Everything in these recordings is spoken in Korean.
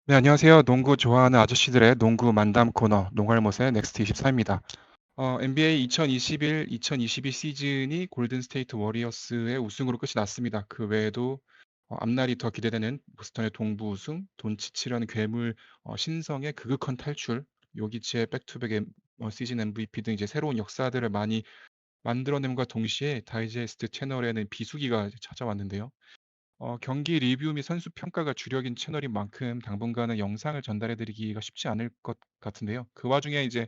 네, 안녕하세요. 농구 좋아하는 아저씨들의 농구 만담 코너, 농알못의 넥스트24입니다. NBA 2021-2022 시즌이 골든 스테이트 워리어스의 우승으로 끝이 났습니다. 그 외에도 앞날이 더 기대되는 보스턴의 동부 우승, 돈치치라는 괴물 신성의 그극한 탈출, 요기치의 백투백 시즌 MVP 등 이제 새로운 역사들을 많이 만들어냄과 동시에 다이제스트 채널에는 비수기가 찾아왔는데요. 경기 리뷰 및 선수 평가가 주력인 채널인 만큼 당분간은 영상을 전달해 드리기가 쉽지 않을 것 같은데요. 그 와중에 이제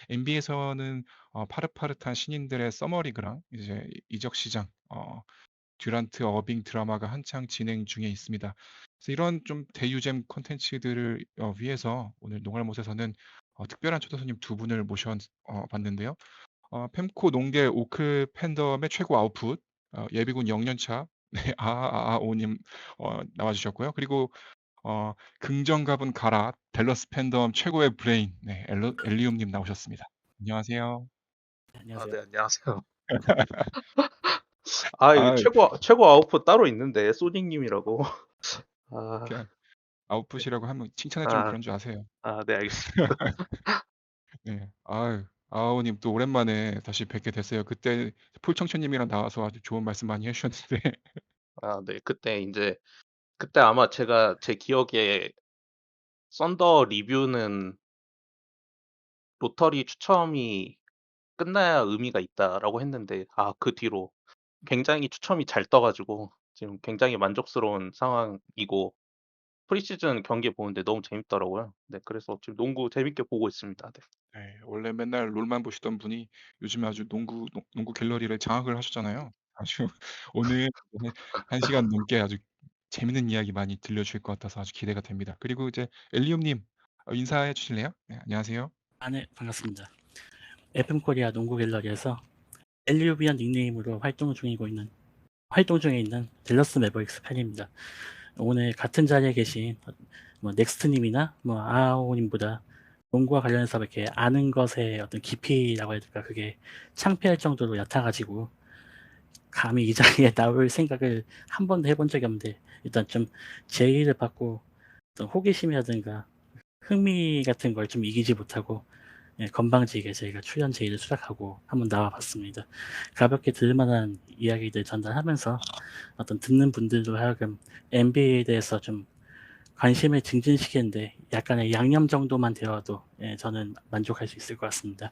NBA에서는 파릇파릇한 신인들의 서머리그랑 이제 이적 시장, 듀란트, 어빙 드라마가 한창 진행 중에 있습니다. 그래서 이런 좀 대유잼 콘텐츠들을 위해서 오늘 농알못에서는 특별한 초대 손님 두 분을 모셔 봤는데요. 펜코 농계 오클 팬덤의 최고 아웃풋, 예비군 영년차 네, 오님 나와 주셨고요. 그리고 긍정갑은 가라 댈러스 팬덤 최고의 브레인 네, 엘리움 님 나오셨습니다. 안녕하세요. 아, 안녕하세요. 네, 안녕하세요. 아, 이거 아, 최고 아웃풋 따로 있는데, 소닉님이라고. 아, 그냥 아웃풋이라고 하면 칭찬해 주면 아, 그런 줄 아세요. 네, 알겠습니다. 네. 아오님 또 오랜만에 다시 뵙게 됐어요. 그때 폴청천 님이랑 나와서 아주 좋은 말씀 많이 해 주셨는데 아, 네, 그때 아마 제가 제 기억에 썬더 리뷰는 로터리 추첨이 끝나야 의미가 있다라고 했는데, 그 뒤로 굉장히 추첨이 잘 떠가지고, 지금 굉장히 만족스러운 상황이고, 프리시즌 경기 보는데 너무 재밌더라고요. 네, 그래서 지금 농구 재밌게 보고 있습니다. 네. 네, 원래 맨날 롤만 보시던 분이 요즘 아주 농구 갤러리를 장악을 하셨잖아요. 아주 오늘 한 시간 넘게 아주 재밌는 이야기 많이 들려주실 것 같아서 아주 기대가 됩니다. 그리고 이제 엘리움님 인사해 주실래요? 네, 안녕하세요. 네, 반갑습니다. FM 코리아 농구 갤러리에서 엘리우비안 닉네임으로 활동 중에 있는 댈러스 매버릭스 팬입니다. 오늘 같은 자리에 계신 넥스트님이나 아오님보다 농구와 관련해서 이렇게 아는 것의 어떤 깊이라고 해야 될까, 그게 창피할 정도로 얕아가지고 감히 이 자리에 나올 생각을 한 번도 해본 적이 없는데, 일단 좀 제의를 받고 어떤 호기심이라든가 흥미 같은 걸 좀 이기지 못하고, 건방지게 저희가 출연 제의를 수락하고 한번 나와봤습니다. 가볍게 들을 만한 이야기들 전달하면서 어떤 듣는 분들도 하여금 NBA에 대해서 좀 관심을 증진시키는데 약간의 양념 정도만 되어도 저는 만족할 수 있을 것 같습니다.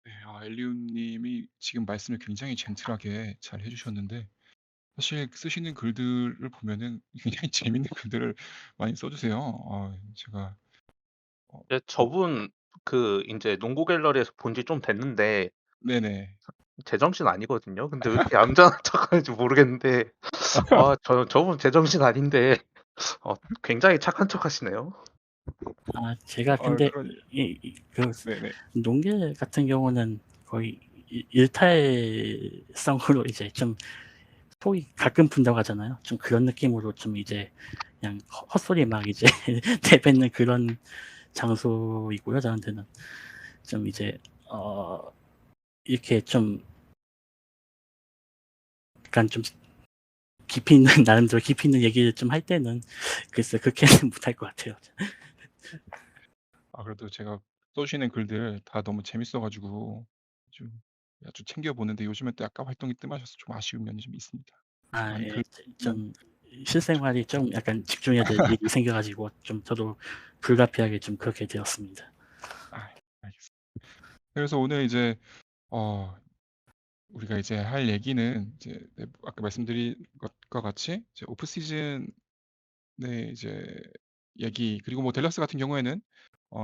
네, 엘리움님이 지금 말씀을 굉장히 젠틀하게 잘 해주셨는데 사실 쓰시는 글들을 보면은 굉장히 재밌는 글들을 많이 써주세요. 제가 어, 네, 뭐, 저분, 이제 농구 갤러리에서 본지 좀 됐는데, 네네. 제정신 아니거든요. 근데 왜 이렇게 얌전한 척하는지 모르겠는데, 저분 제정신 아닌데, 어, 굉장히 착한 척 하시네요. 제가 근데 그런 그 네네. 농계 같은 경우는 거의 일탈성으로 이제 좀 소위 가끔 푼다고 하잖아요. 좀 그런 느낌으로 좀 이제 그냥 헛소리 막 이제 내뱉는 그런 장소이고요. 저한테는 좀 이제 이렇게 좀 약간 좀 깊이 있는 나름대로 깊이 있는 얘기를 좀 할 때는 글쎄 그렇게는 못할 것 같아요. 그래도 제가 써주시는 글들 다 너무 재밌어 가지고 좀 아주 챙겨 보는데 요즘에 또 약간 활동이 뜸하셔서 좀 아쉬운 면이 좀 있습니다. 많이 예, 면 좀 실생활이 좀 약간 집중해야 될 일이 생겨가지고 좀 저도 불가피하게 좀 그렇게 되었습니다. 알겠습니다. 그래서 오늘 이제 어 우리가 이제 할 얘기는 이제 아까 말씀드린 것과 같이 이제 오프 시즌의 이제 얘기 그리고 뭐 댈러스 같은 경우에는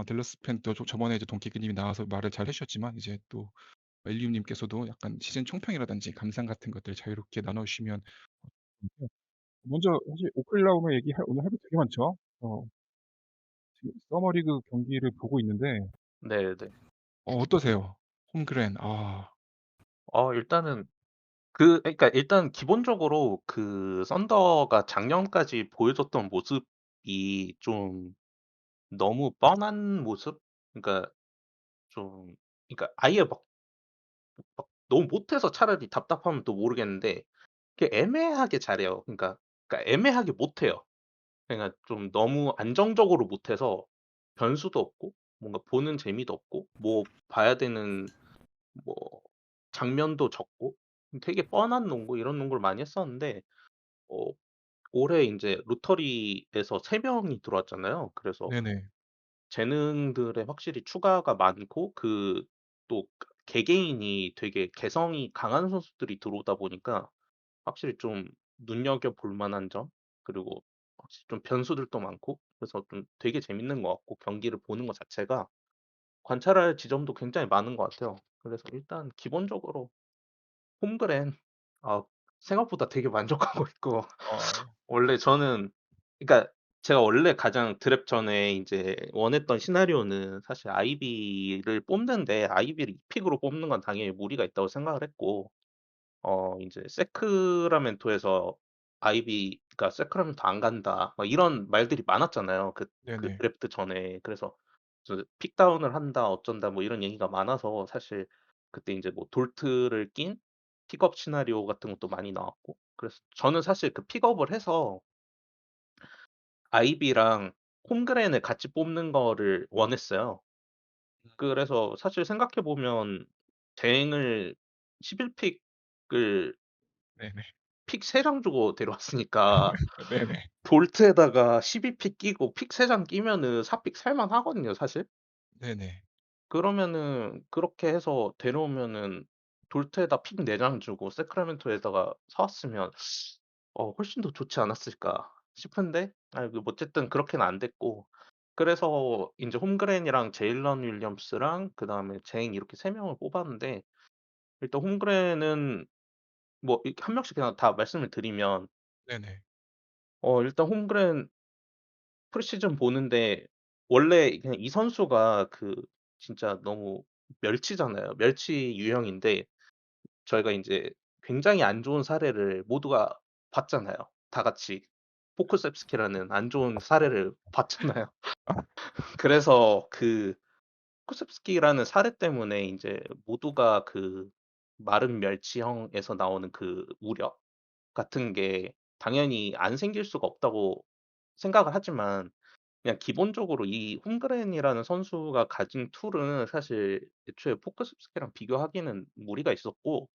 댈러스 팬 또 저번에 이제 동키그 님이 나와서 말을 잘 해 주셨지만 이제 또 엘리움 님께서도 약간 시즌 총평이라든지 감상 같은 것들 자유롭게 나눠 주시면 좋겠고요. 먼저 사실 오클라호마 오늘 할 게 되게 많죠. 지금 서머리그 경기를 보고 있는데 네네. 어떠세요? 홈그랜. 일단은, 그러니까 일단 기본적으로 썬더가 작년까지 보여줬던 모습이 좀 너무 뻔한 모습? 그러니까 좀, 그러니까 아예 막 너무 못해서 차라리 답답하면 또 모르겠는데, 애매하게 잘해요. 그러니까 애매하게 못해요. 그러니까 좀 너무 안정적으로 못해서 변수도 없고 뭔가 보는 재미도 없고 뭐 봐야 되는 뭐 장면도 적고 되게 뻔한 농구 이런 농구를 많이 했었는데 어 올해 인제 로터리에서 3 명이 들어왔잖아요. 그래서 네네. 재능들에 확실히 추가가 많고 또 개개인이 되게 개성이 강한 선수들이 들어오다 보니까 확실히 좀 눈여겨볼 만한 점 그리고 확실히 좀 변수들도 많고 그래서 좀 되게 재밌는 것 같고 경기를 보는 것 자체가 관찰할 지점도 굉장히 많은 것 같아요. 그래서 일단 기본적으로 홈그랜 아 생각보다 되게 만족하고 있고 어 원래 저는 그러니까 제가 원래 가장 드래프트 전에 인제 원했던 시나리오는 사실 아이비를 뽑는데 아이비를 2 픽으로 뽑는 건 당연히 무리가 있다고 생각을 했고 인제 세크라멘토에서 아이비가 "세크라멘토 안 간다." 막 이런 말들이 많았잖아요. 그 네네. 드래프트 전에. 그래서 "픽다운을 한다. 어쩐다." 뭐 이런 얘기가 많아서 사실 그때 인제 뭐 돌트를 낀 픽업 시나리오 같은 것도 많이 나왔고 그래서 저는 사실 그 픽업을 해서 아이비랑 홈그랜을 같이 뽑는 거를 원했어요. 그래서 사실 생각해 보면 대행을 11 픽을 네네. 픽 3장 주고 데려왔으니까 네네. 볼트에다가 12픽 끼고 픽 3장 끼면은 4픽 살 만하거든요 사실. 네네. 그러면은 그렇게 해서 데려오면은 돌트에다 픽 4장 주고 세크라멘토에다가 사 왔으면 훨씬 더 좋지 않았을까 싶은데 뭐 어쨌든 그렇게는 안 됐고 그래서 인제 홈그랜이랑 제일런 윌리엄스랑 그다음에 제잉 이렇게 3 명을 뽑았는데 일단 홈그랜은 뭐 이렇게 한 명씩 그냥 다 말씀을 드리면 네네. 일단 홈그랜 프리시즌 보는데 원래 그냥 이 선수가 진짜 너무 멸치잖아요. 멸치 유형인데 저희가 인제 굉장히 안 좋은 사례를 모두가 봤잖아요. 다 같이. 포쿠셉스키라는 안 좋은 사례를 봤잖아요. 그래서 포쿠셉스키라는 사례 때문에 인제 모두가 마른 멸치형에서 나오는 그 우려 같은 게 당연히 안 생길 수가 없다고 생각을 하지만 그냥 기본적으로 이 홈그랜이라는 선수가 가진 툴은 사실 애초에 포크스키랑 비교하기는 무리가 있었고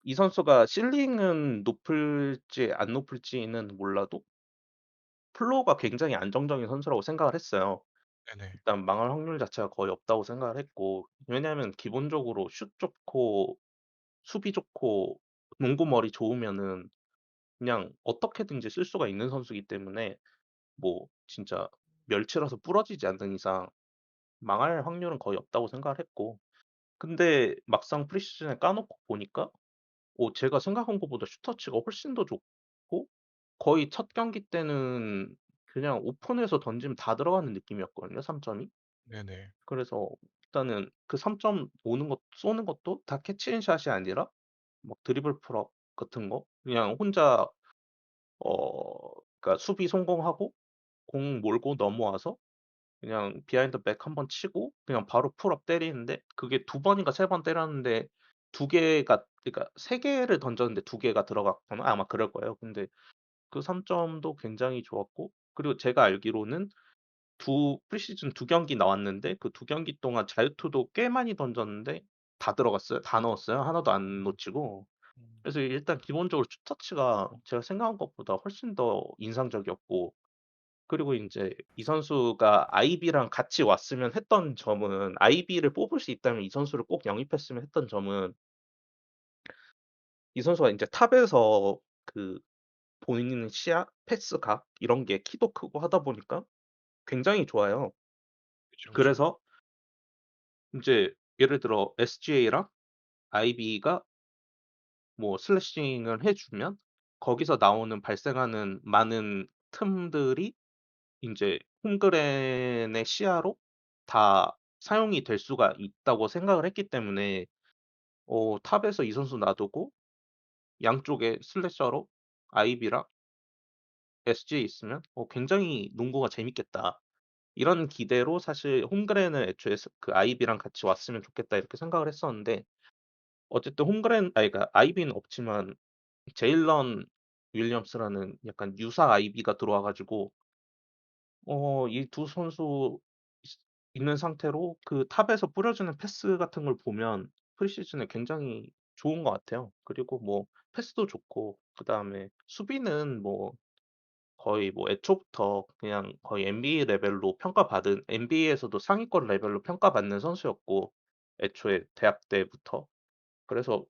이 선수가 실링은 높을지 안 높을지는 몰라도 플로어가 굉장히 안정적인 선수라고 생각을 했어요. 네네. 일단 망할 확률 자체가 거의 없다고 생각을 했고 왜냐하면 기본적으로 슛 좋고 수비 좋고 농구머리 좋으면은 그냥 어떻게든지 쓸 수가 있는 선수이기 때문에 뭐 진짜 멸치라서 부러지지 않는 이상 망할 확률은 거의 없다고 생각을 했고 근데 막상 프리시즌에 까 놓고 보니까 제가 생각한 것보다 슈터치가 훨씬 더 좋고 거의 첫 경기 때는 그냥 오픈해서 던지면 다 들어가는 느낌이었거든요, 3 점이. 네네. 그래서 일단은 그 3점 오는 것 쏘는 것도 다 캐치 앤 샷이 아니라 막 드리블 풀업 같은 거 그냥 혼자 그러니까 수비 성공하고 공 몰고 넘어와서 그냥 비하인드 백 한 번 치고 그냥 바로 풀업 때리는데 그게 2 번인가 3번 때렸는데 2 개가 그러니까 3 개를 던졌는데 2 개가 들어갔거나 아마 그럴 거예요. 근데 그 3 점도 굉장히 좋았고 그리고 제가 알기로는 프리시즌 2 경기 나왔는데 그 2 경기 동안 자유투도 꽤 많이 던졌는데 다 들어갔어요. 다 넣었어요. 하나도 안 놓치고. 그래서 일단 기본적으로 슛 터치가 제가 생각한 것보다 훨씬 더 인상적이었고 그리고 인제 이 선수가 아이비랑 같이 왔으면 했던 점은 아이비를 뽑을 수 있다면 이 선수를 꼭 영입했으면 했던 점은 이 선수가 인제 탑에서 그 보이는 시야, 패스각 이런 게 키도 크고 하다 보니까 굉장히 좋아요. 그쵸, 그쵸. 그래서 인제 예를 들어 SGA랑 아이비가 뭐 슬래싱을 해 주면 거기서 나오는 발생하는 많은 틈들이 인제 홈그랜의 시야로 다 사용이 될 수가 있다고 생각을 했기 때문에 탑에서 이 선수 놔두고 양쪽에 슬래셔로 아이비랑 SGA 있으면 굉장히 농구가 재밌겠다. 이런 기대로 사실 홈그랜을 애초에 아이비랑 같이 왔으면 좋겠다 이렇게 생각을 했었는데 어쨌든 홈그랜 아니 그러니까 아이비는 없지만 제일런 윌리엄스라는 약간 유사 아이비가 들어와 가지고 이 두 선수 있는 상태로 그 탑에서 뿌려주는 패스 같은 걸 보면 프리시즌에 굉장히 좋은 것 같아요. 그리고 뭐 패스도 좋고 그다음에 수비는 뭐 거의 뭐 애초부터 그냥 거의 NBA 레벨로 평가받은 NBA에서도 상위권 레벨로 평가받는 선수였고 애초에 대학 때부터. 그래서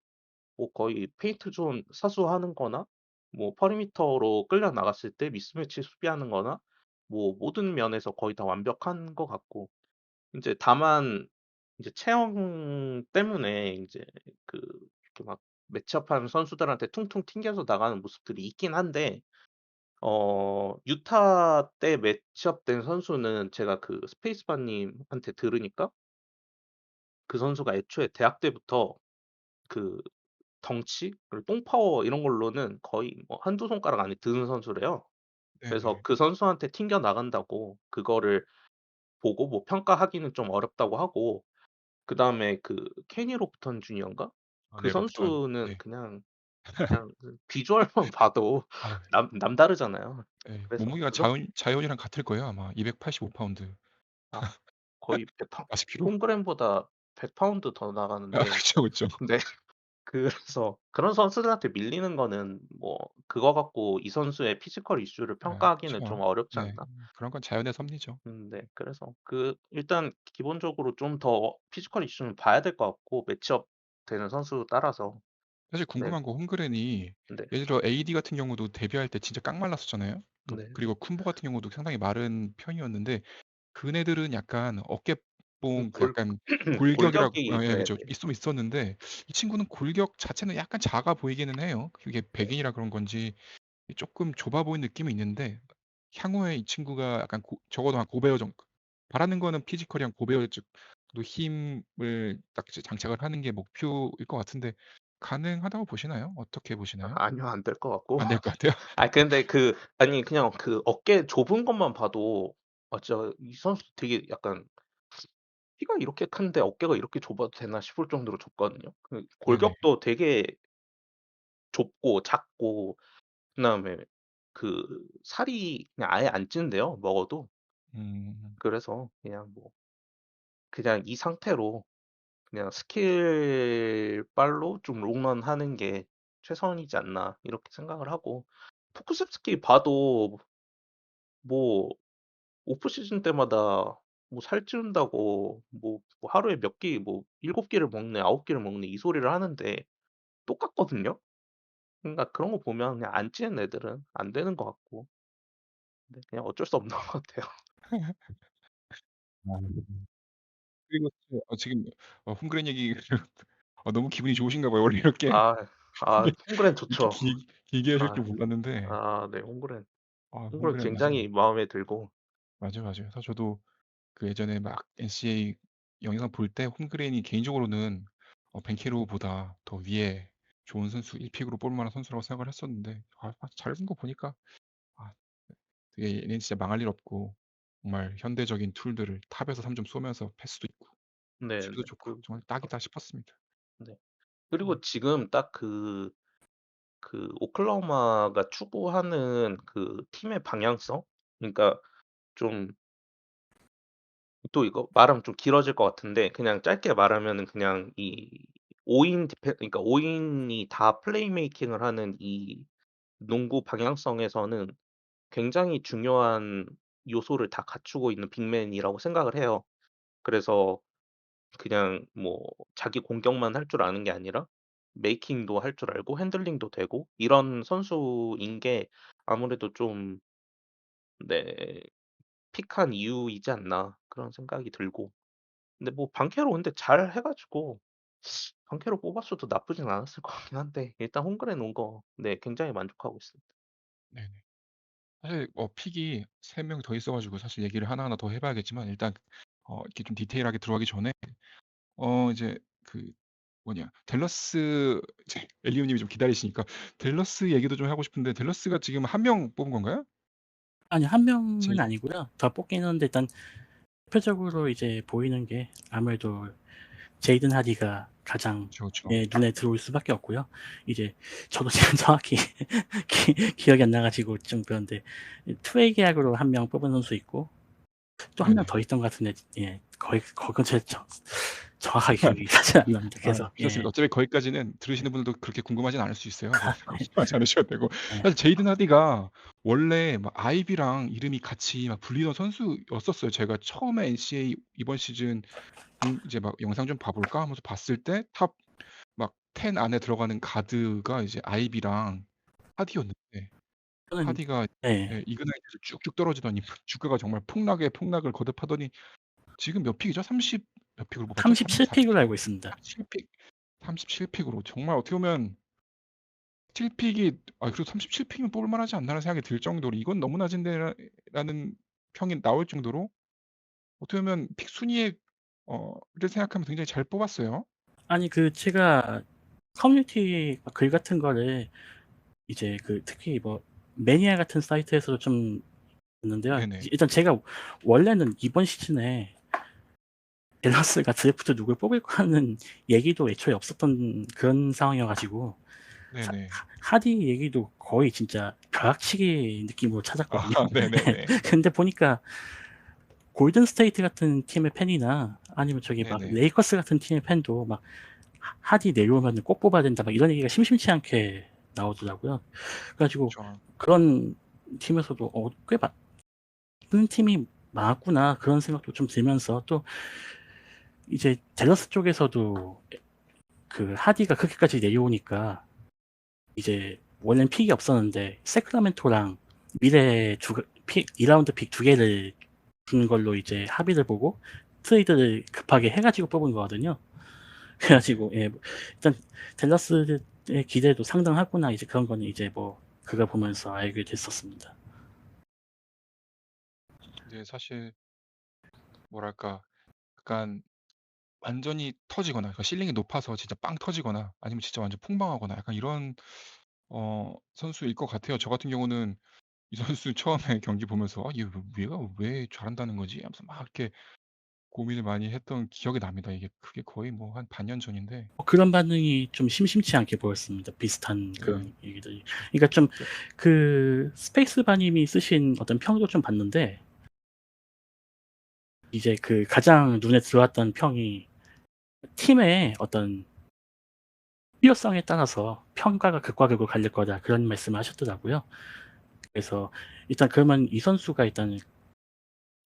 뭐 거의 페인트 존 사수하는 거나 뭐 퍼리미터로 끌려 나갔을 때 미스매치 수비하는 거나 뭐 모든 면에서 거의 다 완벽한 것 같고 인제 다만 이제 체형 때문에 인제 그 이렇게 막 매치업하는 선수들한테 퉁퉁 튕겨서 나가는 모습들이 있긴 한데 유타 때 매치업된 선수는 제가 그 스페이스바 님한테 들으니까 그 선수가 애초에 대학 때부터 그 덩치 그리고 똥 파워 이런 걸로는 거의 뭐 한두 손가락 안에 드는 선수래요. 그래서 네네. 그 선수한테 튕겨 나간다고 그거를 보고 뭐 평가하기는 좀 어렵다고 하고 그다음에 그 케니 롭턴 주니어인가? 아 그 네 롭턴. 선수는 네. 그냥 그 비주얼만 봐도 아 남다르잖아요. 예. 그래서 몸무게가 그런 자이언이랑 같을 거예요 아마. 285 파운드. 아 거의 100 파 40 킬로? 홈그램보다 100 파운드 더 아 나가는데 그쵸, 그쵸. 네. 그래서 그런 선수들한테 밀리는 거는 뭐 그거 갖고 이 선수의 피지컬 이슈를 아 평가하기는 좀 그쵸. 어렵지 네. 않나? 그런 건 자연의 섭리죠. 네. 그래서 일단 기본적으로 좀 더 피지컬 이슈는 봐야 될 것 같고 매치업 되는 선수 따라서. 사실 네. 궁금한 거 홈그랜이 네. 예를 들어 AD 같은 경우도 데뷔할 때 진짜 깡말랐었잖아요. 네. 그리고 쿤보 같은 경우도 상당히 마른 편이었는데 그네들은 약간 어깨뽕 그 골 약간 골격이라고 골격이 예 네네. 그죠. 좀 있었는데 이 친구는 골격 자체는 약간 작아 보이기는 해요. 그게 네. 백인이라 그런 건지 쪼끔 좁아 보이는 느낌이 있는데 향후에 이 친구가 약간 적어도 한 고베어 정도 바라는 거는 피지컬이 한 고베어 정도 힘을 딱 이제 장착을 하는 게 목표일 것 같은데 가능하다고 보시나요? 어떻게 보시나요? 아니요. 안 될 것 같고. 안 될 것 같아요? 근데 아니 그냥 그 어깨 좁은 것만 봐도 진짜 이 선수 되게 약간 '키가 이렇게 큰데 어깨가 이렇게 좁아도 되나?' 싶을 정도로 좁거든요. 네네. 골격도 되게 좁고 작고 그다음에 살이 그냥 아예 안 찐대요, 먹어도. 음. 그래서 그냥 이 상태로 그냥 스킬발로 좀 롱런하는 게 최선이지 않나 이렇게 생각을 하고 포쿠셉스키 봐도 뭐 오프 시즌 때마다 뭐 살찌운다고 하루에 몇 끼 7 끼를 먹네, 9 끼를 먹네 이 소리를 하는데 똑같거든요. 그러니까 그런 거 보면 그냥 안 찌는 애들은 안 되는 것 같고 네 그냥 어쩔 수 없는 것 같아요. 아. 그리고 지금 홈그랜 얘기 너무 기분이 좋으신가 봐요. 원래 이렇게 아 이게 홈그랜 이렇게 좋죠. 길게 하실 아 줄 몰랐는데 네 홈그랜 홈그랜 맞아요. 굉장히 마음에 들고 맞아요, 맞아요. 사실 저도 그 예전에 막 NCAA 영상 볼 때 홈그랜이 개인적으로는 벤케로보다 더 위에 좋은 선수 1 픽으로 뽑을 만한 선수라고 생각을 했었는데 잘해준 거 보니까 아 되게 얘는 진짜 망할 일 없고 정말 현대적인 툴들을 탑에서 3점 쏘면서 패스도 있고 네네. 수비도 좋고 정말 딱이다 싶었습니다. 네. 음. 그리고 지금 딱 오클라호마가 추구하는 그 팀의 방향성? 그러니까 좀 또 이거 말하면 좀 길어질 것 같은데 그냥 짧게 말하면은 그냥 이 5인 디펜 그러니까 5 인이 다 플레이메이킹을 하는 이 농구 방향성에서는 굉장히 중요한 요소를 다 갖추고 있는 빅맨이라고 생각을 해요. 그래서 그냥 뭐 자기 공격만 할 줄 아는 게 아니라 메이킹도 할 줄 알고 핸들링도 되고 이런 선수인 게 아무래도 좀 네 픽한 이유이지 않나 그런 생각이 들고 근데 뭐 반케로 근데 잘해 가지고 반케로 뽑았어도 나쁘진 않았을 것 같긴 한데 일단 홈그랜 온 거 네 굉장히 만족하고 있습니다. 네네. 사실 픽이 3명 더 있어 가지고 사실 얘기를 하나하나 더 해 봐야겠지만 일단 이렇게 좀 디테일하게 들어가기 전에 이제 그 뭐냐 댈러스 이제 엘리오 님이 좀 기다리시니까 댈러스 얘기도 좀 하고 싶은데 댈러스가 지금 한 명 뽑은 건가요? 아니, 한 명은 제일 아니고요. 더 뽑긴 했는데 일단 대표적으로 이제 보이는 게 아무래도 제이든 하디가 그쵸, 그쵸. 눈에 들어올 수밖에 없고요. 이제 저도 지금 정확히 기억이 안 나가지고 좀 그런데 투웨이 계약으로 한 명 뽑은 선수 있고 또 한 명 네네. 더 있던 것 같은데 거의 그건 정확하게 기억이 사실 안 납니다. 그래서 괜찮습니다. 어차피 거기까지는 들으시는 분들도 그렇게 궁금하진 않을 수 있어요. 그래서 네. 걱정하지 않으셔도 되고. 네. 사실 제이든 하디가 원래 막 아이비랑 이름이 같이 막 불리던 선수였었어요. 제가 처음에 NCAA 이번 시즌 이제 막 영상 좀 봐볼까 하면서 봤을 때 탑 막 10 안에 들어가는 가드가 이제 아이비랑 하디였는데 저는 하디가 네. 이그나이트에서 쭉쭉 떨어지더니 주가가 정말 폭락에 폭락을 거듭하더니 지금 몇 픽이죠? 30 몇 픽으로 뽑았죠? 34 37픽으로 픽? 알고 있습니다. 37픽 37픽으로 정말 어떻게 보면 7픽이 그래도 37픽이면 뽑을 만하지 않나라는 생각이 들 정도로 이건 너무 낮은데라는 평이 나올 정도로 어떻게 보면 픽 순위에 를 생각하면 굉장히 잘 뽑았어요. 아니 제가 커뮤니티 글 같은 거를 이제 특히 뭐 매니아 같은 사이트에서도 좀 봤는데요. 네네. 일단 제가 원래는 이번 시즌에 댈러스가 드래프트 누굴 뽑을까 하는 얘기도 애초에 없었던 그런 상황이어가지고 네네. 하디 얘기도 거의 진짜 벼락치기 느낌으로 찾았거든요. 네네네. 근데 보니까 골든 스테이트 같은 팀의 팬이나 아니면 막 네네. 레이커스 같은 팀의 팬도 막 하디 내려오면 꼭 뽑아야 된다 막 이런 얘기가 심심치 않게 나오더라고요. 그래가지고 그쵸. 그런 팀에서도 꽤 많은 팀이 많았구나 그런 생각도 좀 들면서 또 이제 댈러스 쪽에서도 하디가 그렇게까지 내려오니까 이제 원래는 픽이 없었는데 세크라멘토랑 미래 2라운드 픽 2개를 주는 걸로 이제 합의를 보고 트레이드를 급하게 해가지고 뽑은 거거든요. 그래가지고 일단 댈러스의 기대도 상당하구나 이제 그런 거는 이제 그거 보면서 알게 됐었습니다. 이제 사실 뭐랄까 약간 완전히 터지거나 그러니까 실링이 높아서 진짜 빵 터지거나 아니면 진짜 완전 폭망하거나 약간 이런 선수일 것 같아요. 저 같은 경우는 이 선수 처음에 경기 보면서 '얘가 왜 잘한다는 거지?' 하면서 막 이렇게 고민을 많이 했던 기억이 납니다. 이게 그게 거의 뭐 한 반년 전인데. 그런 반응이 좀 심심치 않게 보였습니다. 비슷한 네. 그런 얘기들이. 그러니까 좀 그 스페이스 바님이 쓰신 어떤 평도 좀 봤는데 이제 가장 눈에 들어왔던 평이 팀의 어떤 필요성에 따라서 평가가 극과 극으로 갈릴 거다 그런 말씀을 하셨더라고요. 그래서 일단 그러면 이 선수가 일단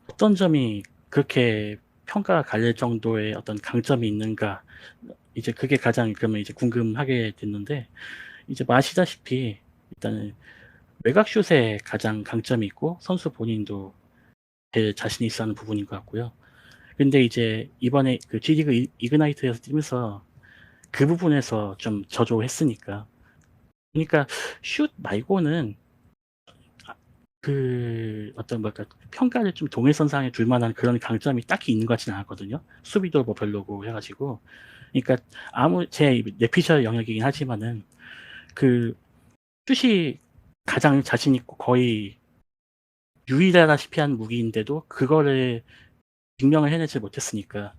어떤 점이 그렇게 평가가 갈릴 정도의 어떤 강점이 있는가 이제 그게 가장 그러면 이제 궁금하게 됐는데 이제 아시다시피 일단은 외곽슛에 가장 강점이 있고 선수 본인도 제일 자신 있어 하는 부분인 것 같고요. 근데 이제 이번에 G리그 이그나이트에서 뛰면서 그 부분에서 좀 저조했으니까 그러니까 슛 말고는 어떤 평가를 좀 동일선상에 둘 만한 그런 강점이 딱히 있는 것 같지는 않았거든요. 수비도 뭐 별로고 해가지고. 그러니까 제 내피셜 영역이긴 하지만은 슛이 가장 자신 있고 거의 유일하다시피 한 무기인데도 그거를 증명을 해내지 못했으니까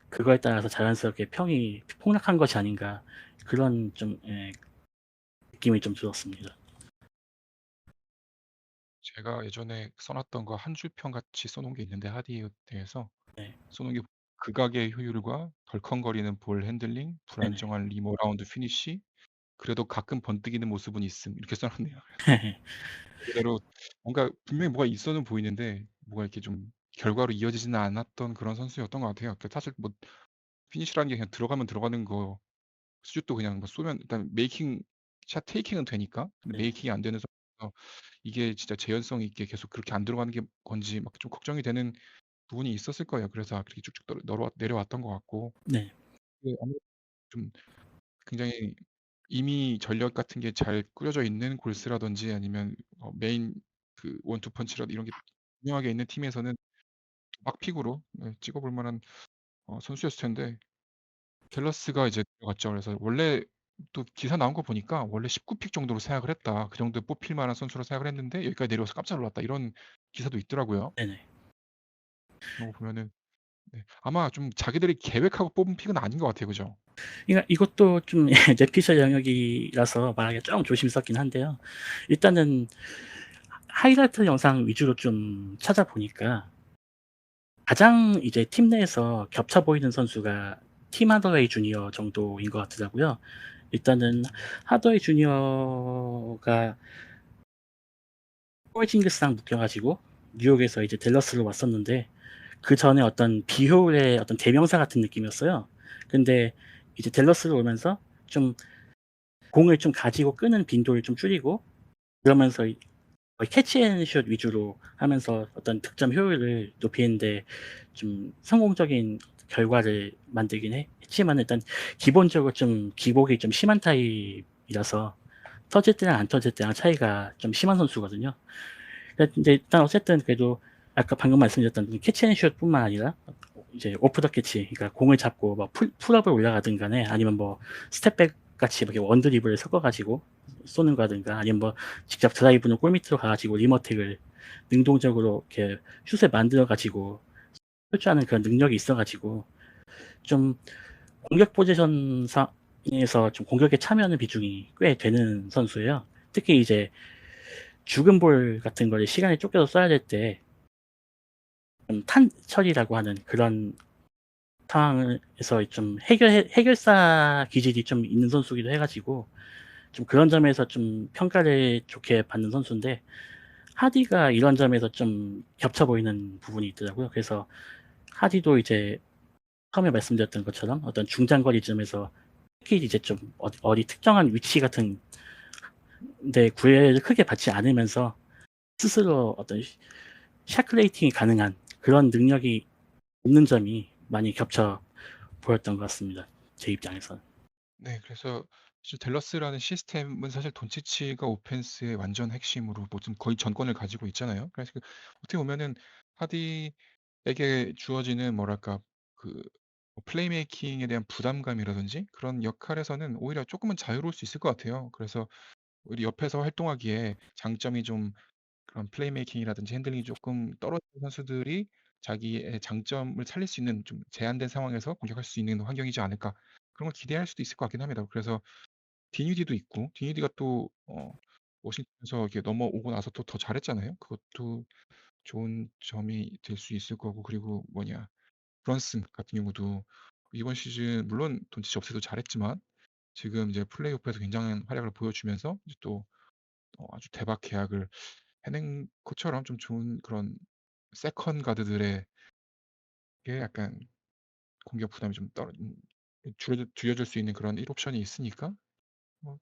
그거에 따라서 자연스럽게 평이 폭락한 것이 아닌가 그런 좀 느낌이 좀 들었습니다. 제가 예전에 써 놨던 거 한 줄 평 같이 써 놓은 게 있는데 하디에 대해서 네. 써 놓은 게 극악의 효율과 덜컹거리는 볼 핸들링, 네네. 불안정한 리모 라운드 피니시, 그래도 가끔 번뜩이는 모습은 있음. 이렇게 써 놨네요. 그대로 뭔가 분명히 뭐가 있어는 보이는데 뭐가 이렇게 좀 결과로 이어지지는 않았던 그런 선수였던 것 같아요. 사실 뭐 피니시라는 게 그냥 들어가면 들어가는 거 슛도 그냥 뭐 쏘면 일단 메이킹 샷 테이킹은 되니까. 근데 네. 메이킹이 안 되는 선수라서 이게 진짜 재현성 있게 계속 그렇게 안 들어가는 게 건지 막 좀 걱정이 되는 부분이 있었을 거예요. 그래서 그렇게 쭉쭉 내려왔던 것 같고. 네. 아무래도 좀 굉장히 이미 전력 같은 게 잘 꾸려져 있는 골스라든지 아니면 메인 원투 펀치라도 이런 게 분명하게 있는 팀에서는 막픽으로 찍어볼 만한 선수였을 텐데 댈러스가 이제 들어갔죠. 그래서 원래 또 기사 나온 거 보니까 원래 19픽 정도로 생각을 했다. 그 정도에 뽑힐 만한 선수로 생각을 했는데 여기까지 내려와서 깜짝 놀랐다. 이런 기사도 있더라고요. 네네. 그런 거 보면은 네. 아마 좀 자기들이 계획하고 뽑은 픽은 아닌 것 같아요. 그죠? 그러니까 이것도 좀 뇌피셜 영역이라서 말하기가 좀 조심스럽긴 한데요. 일단은 하이라이트 영상 위주로 좀 찾아보니까 가장 이제 팀 내에서 겹쳐 보이는 선수가 팀 하더웨이 주니어 정도인 것 같더라고요. 일단은 하더웨이 주니어가 포징기스랑 묶여가지고 뉴욕에서 이제 댈러스로 왔었는데 그 전에 어떤 비효율의 어떤 대명사 같은 느낌이었어요. 근데 이제 댈러스로 오면서 좀 공을 좀 가지고 끄는 빈도를 좀 줄이고 그러면서 거의 캐치앤슛 위주로 하면서 어떤 득점 효율을 높이는데 좀 성공적인 결과를 만들긴 했지만 일단 기본적으로 좀 기복이 좀 심한 타입이라서 터질 때랑 안 터질 때랑 차이가 좀 심한 선수거든요. 근데 일단 어쨌든 그래도 아까 방금 말씀드렸던 캐치앤슛뿐만 아니라 이제 오프 더 캐치, 그러니까 공을 잡고 뭐 풀업을 올라가든 간에 아니면 뭐 스텝백 같이 이렇게 원드리블을 섞어가지고 쏘는 거든가 아니면 뭐 직접 드라이브는 골밑으로 가가지고 리머텍을 능동적으로 이렇게 슛을 만들어가지고 설치하는 그런 능력이 있어가지고 좀 공격 포지션에서 좀 공격에 참여하는 비중이 꽤 되는 선수예요. 특히 이제 죽은 볼 같은 거를 시간에 쫓겨서 써야 될 때 좀 탄 처리라고 하는 그런 상황에서 좀 해결사 기질이 좀 있는 선수기도 해가지고 좀 그런 점에서 좀 평가를 좋게 받는 선수인데 하디가 이런 점에서 좀 겹쳐 보이는 부분이 있더라고요. 그래서 하디도 이제 처음에 말씀드렸던 것처럼 어떤 중장거리쯤에서 특히 이제 좀 어디 특정한 위치 같은 데 구애를 크게 받지 않으면서 스스로 어떤 샤클레이팅이 가능한 그런 능력이 있는 점이 많이 겹쳐 보였던 것 같습니다. 제 입장에서는. 네. 그래서 사실 댈러스라는 시스템은 사실 돈치치가 오펜스의 완전 핵심으로 뭐 좀 거의 전권을 가지고 있잖아요. 그래서 어떻게 보면은 하디에게 주어지는 뭐랄까 그 플레이메이킹에 대한 부담감이라든지 그런 역할에서는 오히려 조금은 자유로울 수 있을 것 같아요. 그래서 오히려 옆에서 활동하기에 장점이 좀 그런 플레이메이킹이라든지 핸들링이 조금 떨어지는 선수들이 자기의 장점을 살릴 수 있는 좀 제한된 상황에서 공격할 수 있는 환경이지 않을까. 그런 걸 기대할 수도 있을 것 같긴 합니다. 그래서 디니디도 있고 디니디가 또 워싱턴에서 이렇게 넘어오고 나서 또 더 잘했잖아요. 그것도 좋은 점이 될 수 있을 거고 그리고 브런슨 같은 경우도 이번 시즌 물론 돈치치 없애도 잘했지만 지금 이제 플레이오프에서 굉장한 활약을 보여주면서 이제 또 아주 대박 계약을 해낸 것처럼 좀 좋은 그런 세컨 가드들에게 약간 공격 부담이 좀 줄여줄 수 있는 그런 1옵션이 있으니까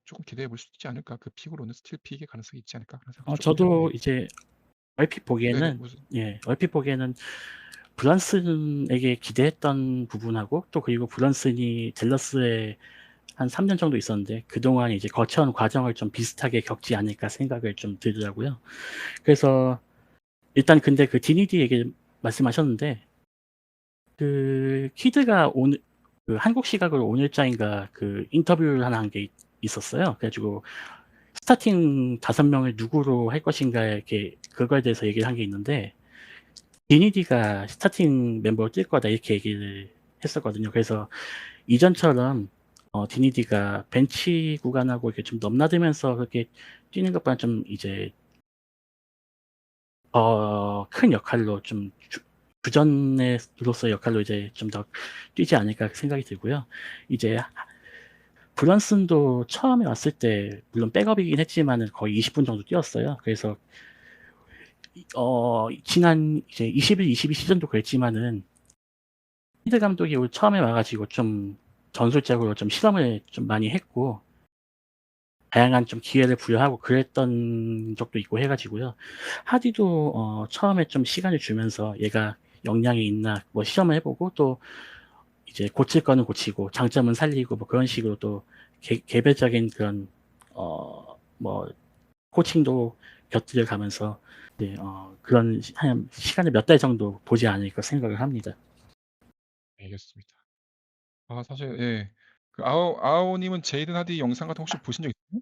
조금 기대해 볼 수 있지 않을까. 그 픽으로는 스틸 픽의 가능성이 있지 않을까 그런 생각도 조금 저도 해보네요. 이제 얼핏 네네. 보기에는 무슨 얼핏 보기에는 브런슨에게 기대했던 부분하고 또 그리고 브런슨이 댈러스에 한 3년 정도 있었는데 그동안 이제 거쳐온 과정을 좀 비슷하게 겪지 않을까 생각을 좀 들더라고요. 그래서 일단 근데 그 디니디 얘기 말씀하셨는데 그 키드가 오늘 그 한국 시각으로 오늘자인가 그 인터뷰를 하나 한 게 있었어요. 그래가지고 스타팅 5명을 누구로 할 것인가 이렇게 그거에 대해서 얘기를 한 게 있는데 디니디가 스타팅 멤버로 뛸 거다 이렇게 얘기를 했었거든요. 그래서 이전처럼 디니디가 벤치 구간하고 이렇게 좀 넘나들면서 그렇게 뛰는 것보다 좀 이제 큰 역할로 좀 주전으로서의 역할로 이제 좀 더 뛰지 않을까 생각이 들고요. 이제 브런슨도 처음에 왔을 때 물론 백업이긴 했지만은 거의 20분 정도 뛰었어요. 그래서 지난 이제 21, 22 시즌도 그랬지만은 히드 감독이 올 처음에 와가지고 좀 전술적으로 좀 실험을 좀 많이 했고 다양한 좀 기회를 부여하고 그랬던 적도 있고 해가지고요. 하디도 처음에 좀 시간을 주면서 얘가 역량이 있나 뭐 시험을 해보고 또 이제 고칠 거는 고치고 장점은 살리고 뭐 그런 식으로 또 개별적인 그런 뭐 코칭도 곁들여 가면서 그런 한 시간을 몇 달 정도 보지 않을까 생각을 합니다. 알겠습니다. 사실 예. 그 아오님은 제이든 하디 영상 같은 거 혹시 보신 적 있어요?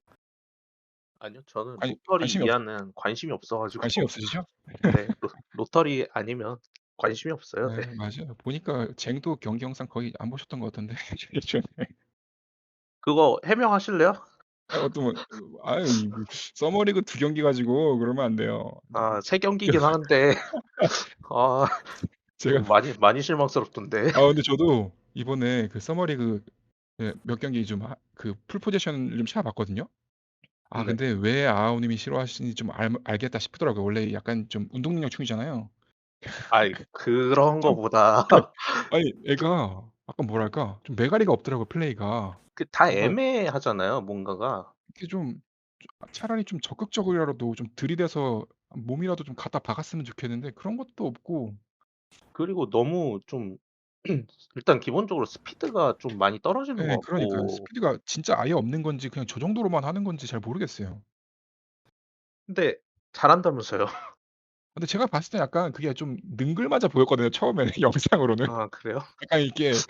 아니요. 저는 아니 로터리 관심이 없 이하는 관심이 없어 가지고 관심이 없으시죠? 네. 로터리 아니면 관심이 없어요. 네. 네, 맞아요. 보니까 쟁도 경기 영상 거의 안 보셨던 것 같은데 예전에. 그거 해명하실래요? 어떤 아유 서머리그 2경기 가지고 그러면 안 돼요. 아, 3경기긴 하는데 아, 제가 좀 많이 실망스럽던데. 근데 저도 이번에 그 서머리그 몇 경기 좀 그 풀 포지션을 좀 찾아봤거든요. 네. 근데 왜 아우님이 싫어하시는지 좀 알겠다 싶더라고요. 원래 약간 좀 운동 능력 충이잖아요. 아이, 그런 좀 거보다 아니 애가 약간 뭐랄까 좀 매가리가 없더라고요, 플레이가. 그 다 뭔가 애매하잖아요, 뭔가가. 이렇게 좀 차라리 좀 적극적이라도 좀 들이대서 몸이라도 좀 갖다 박았으면 좋겠는데 그런 것도 없고. 그리고 너무 좀 일단 기본적으로 스피드가 좀 많이 떨어지는 예, 것 그러니까요. 같고. 스피드가 진짜 아예 없는 건지 그냥 저 정도로만 하는 건지 잘 모르겠어요. 근데 잘한다면서요. 근데 제가 봤을 때 약간 그게 좀 능글맞아 보였거든요, 처음에는 영상으로는. 아, 그래요? 약간 이렇게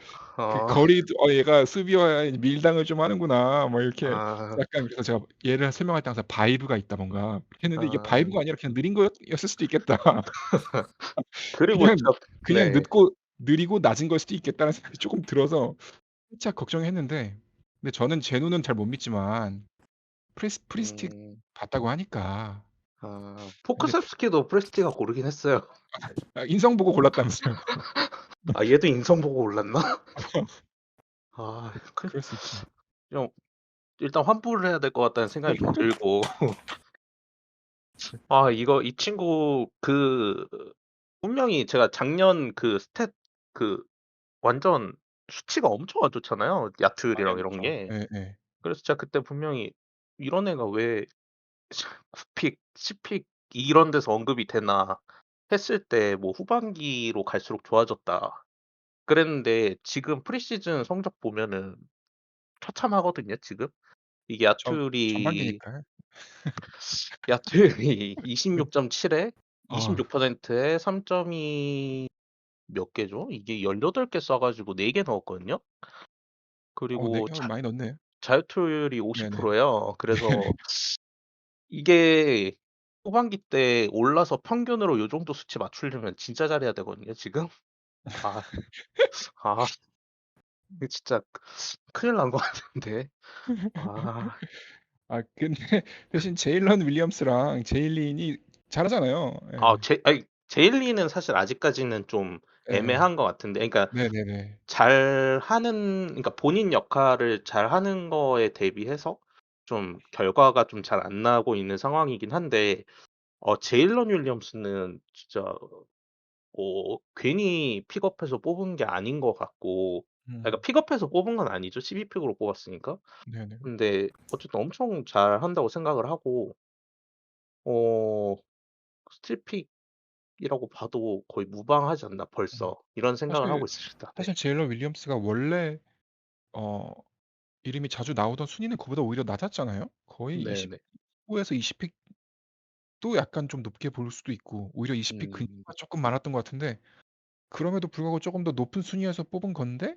그 어. 거리도 얘가 수비와 밀당을 좀 하는구나 뭐 이렇게 아. 약간. 그래서 제가 얘를 설명할 때 항상 바이브가 있다 뭔가 했는데 이게 아. 바이브가 아니라 그냥 느린 거였을 수도 있겠다. 그리고 그냥 네. 느리고 낮은 걸 수도 있겠다는 생각이 쪼끔 들어서 살짝 걱정했는데, 근데 저는 제 눈은 잘 못 믿지만 프리스틱 음. 봤다고 하니까. 근데 포크셉스키도 프레스티가 고르긴 했어요. 인성 보고 골랐다면서요. 아, 얘도 인성 보고 올랐나? 아, 그럴 수 있죠. 좀 일단 환불을 해야 될 것 같다는 생각이 좀 들고. 이 친구 분명히 제가 작년 그 스탯 그 완전 수치가 엄청 안 좋잖아요, 많이 야투율이랑 안 이런 좋죠. 게. 예예. 그래서 제가 그때 분명히 '이런 애가 왜 9픽, 10픽 이런 데서 언급이 되나.' 했을 때 뭐 '후반기로 갈수록 좋아졌다.' 그랬는데 지금 프리시즌 성적 보면은 처참하거든요, 지금. 이게 전반기니까요. 야투율이 네. 26.7에 아. 26%에 3점이 몇 개죠? 이게 18개 쏴 가지고 4개 넣었거든요. 4 그리고 개 많이 넣었네요. 자유투율이 네네. 50%예요. 그래서 이게 후반기 때 올라서 평균으로 요 정도 수치 맞추려면 진짜 잘해야 되거든요, 지금. 아. 아, 이거 진짜 큰일 난 것 같은데. 아. 근데 대신 제일런 윌리엄스랑 제일린이 잘하잖아요. 예. 제일리는 사실 아직까지는 좀 예. 애매한 것 같은데, 그러니까 네네네. 그러니까 본인 역할을 잘하는 거에 대비해서 좀 결과가 좀 잘 안 나오고 있는 상황이긴 한데, 제일런 윌리엄스는 진짜 괜히 픽업해서 뽑은 게 아닌 것 같고. 그러니까 음. 픽업해서 뽑은 건 아니죠, 12픽으로 뽑았으니까. 네네. 근데 어쨌든 엄청 잘한다고 생각을 하고, 어 스틸픽이라고 봐도 거의 무방하지 않나 음. 벌써, 이런 생각을 하고 사실 있습니다. 네. 사실 제일런 윌리엄스가 원래 어 이름이 자주 나오던 순위는 그보다 오히려 낮았잖아요. 거의 네네. 29에서 20픽도 약간 좀 높게 볼 수도 있고 오히려 20픽 음. 근처가 쪼끔 많았던 것 같은데, 그럼에도 불구하고 쪼금 더 높은 순위에서 뽑은 건데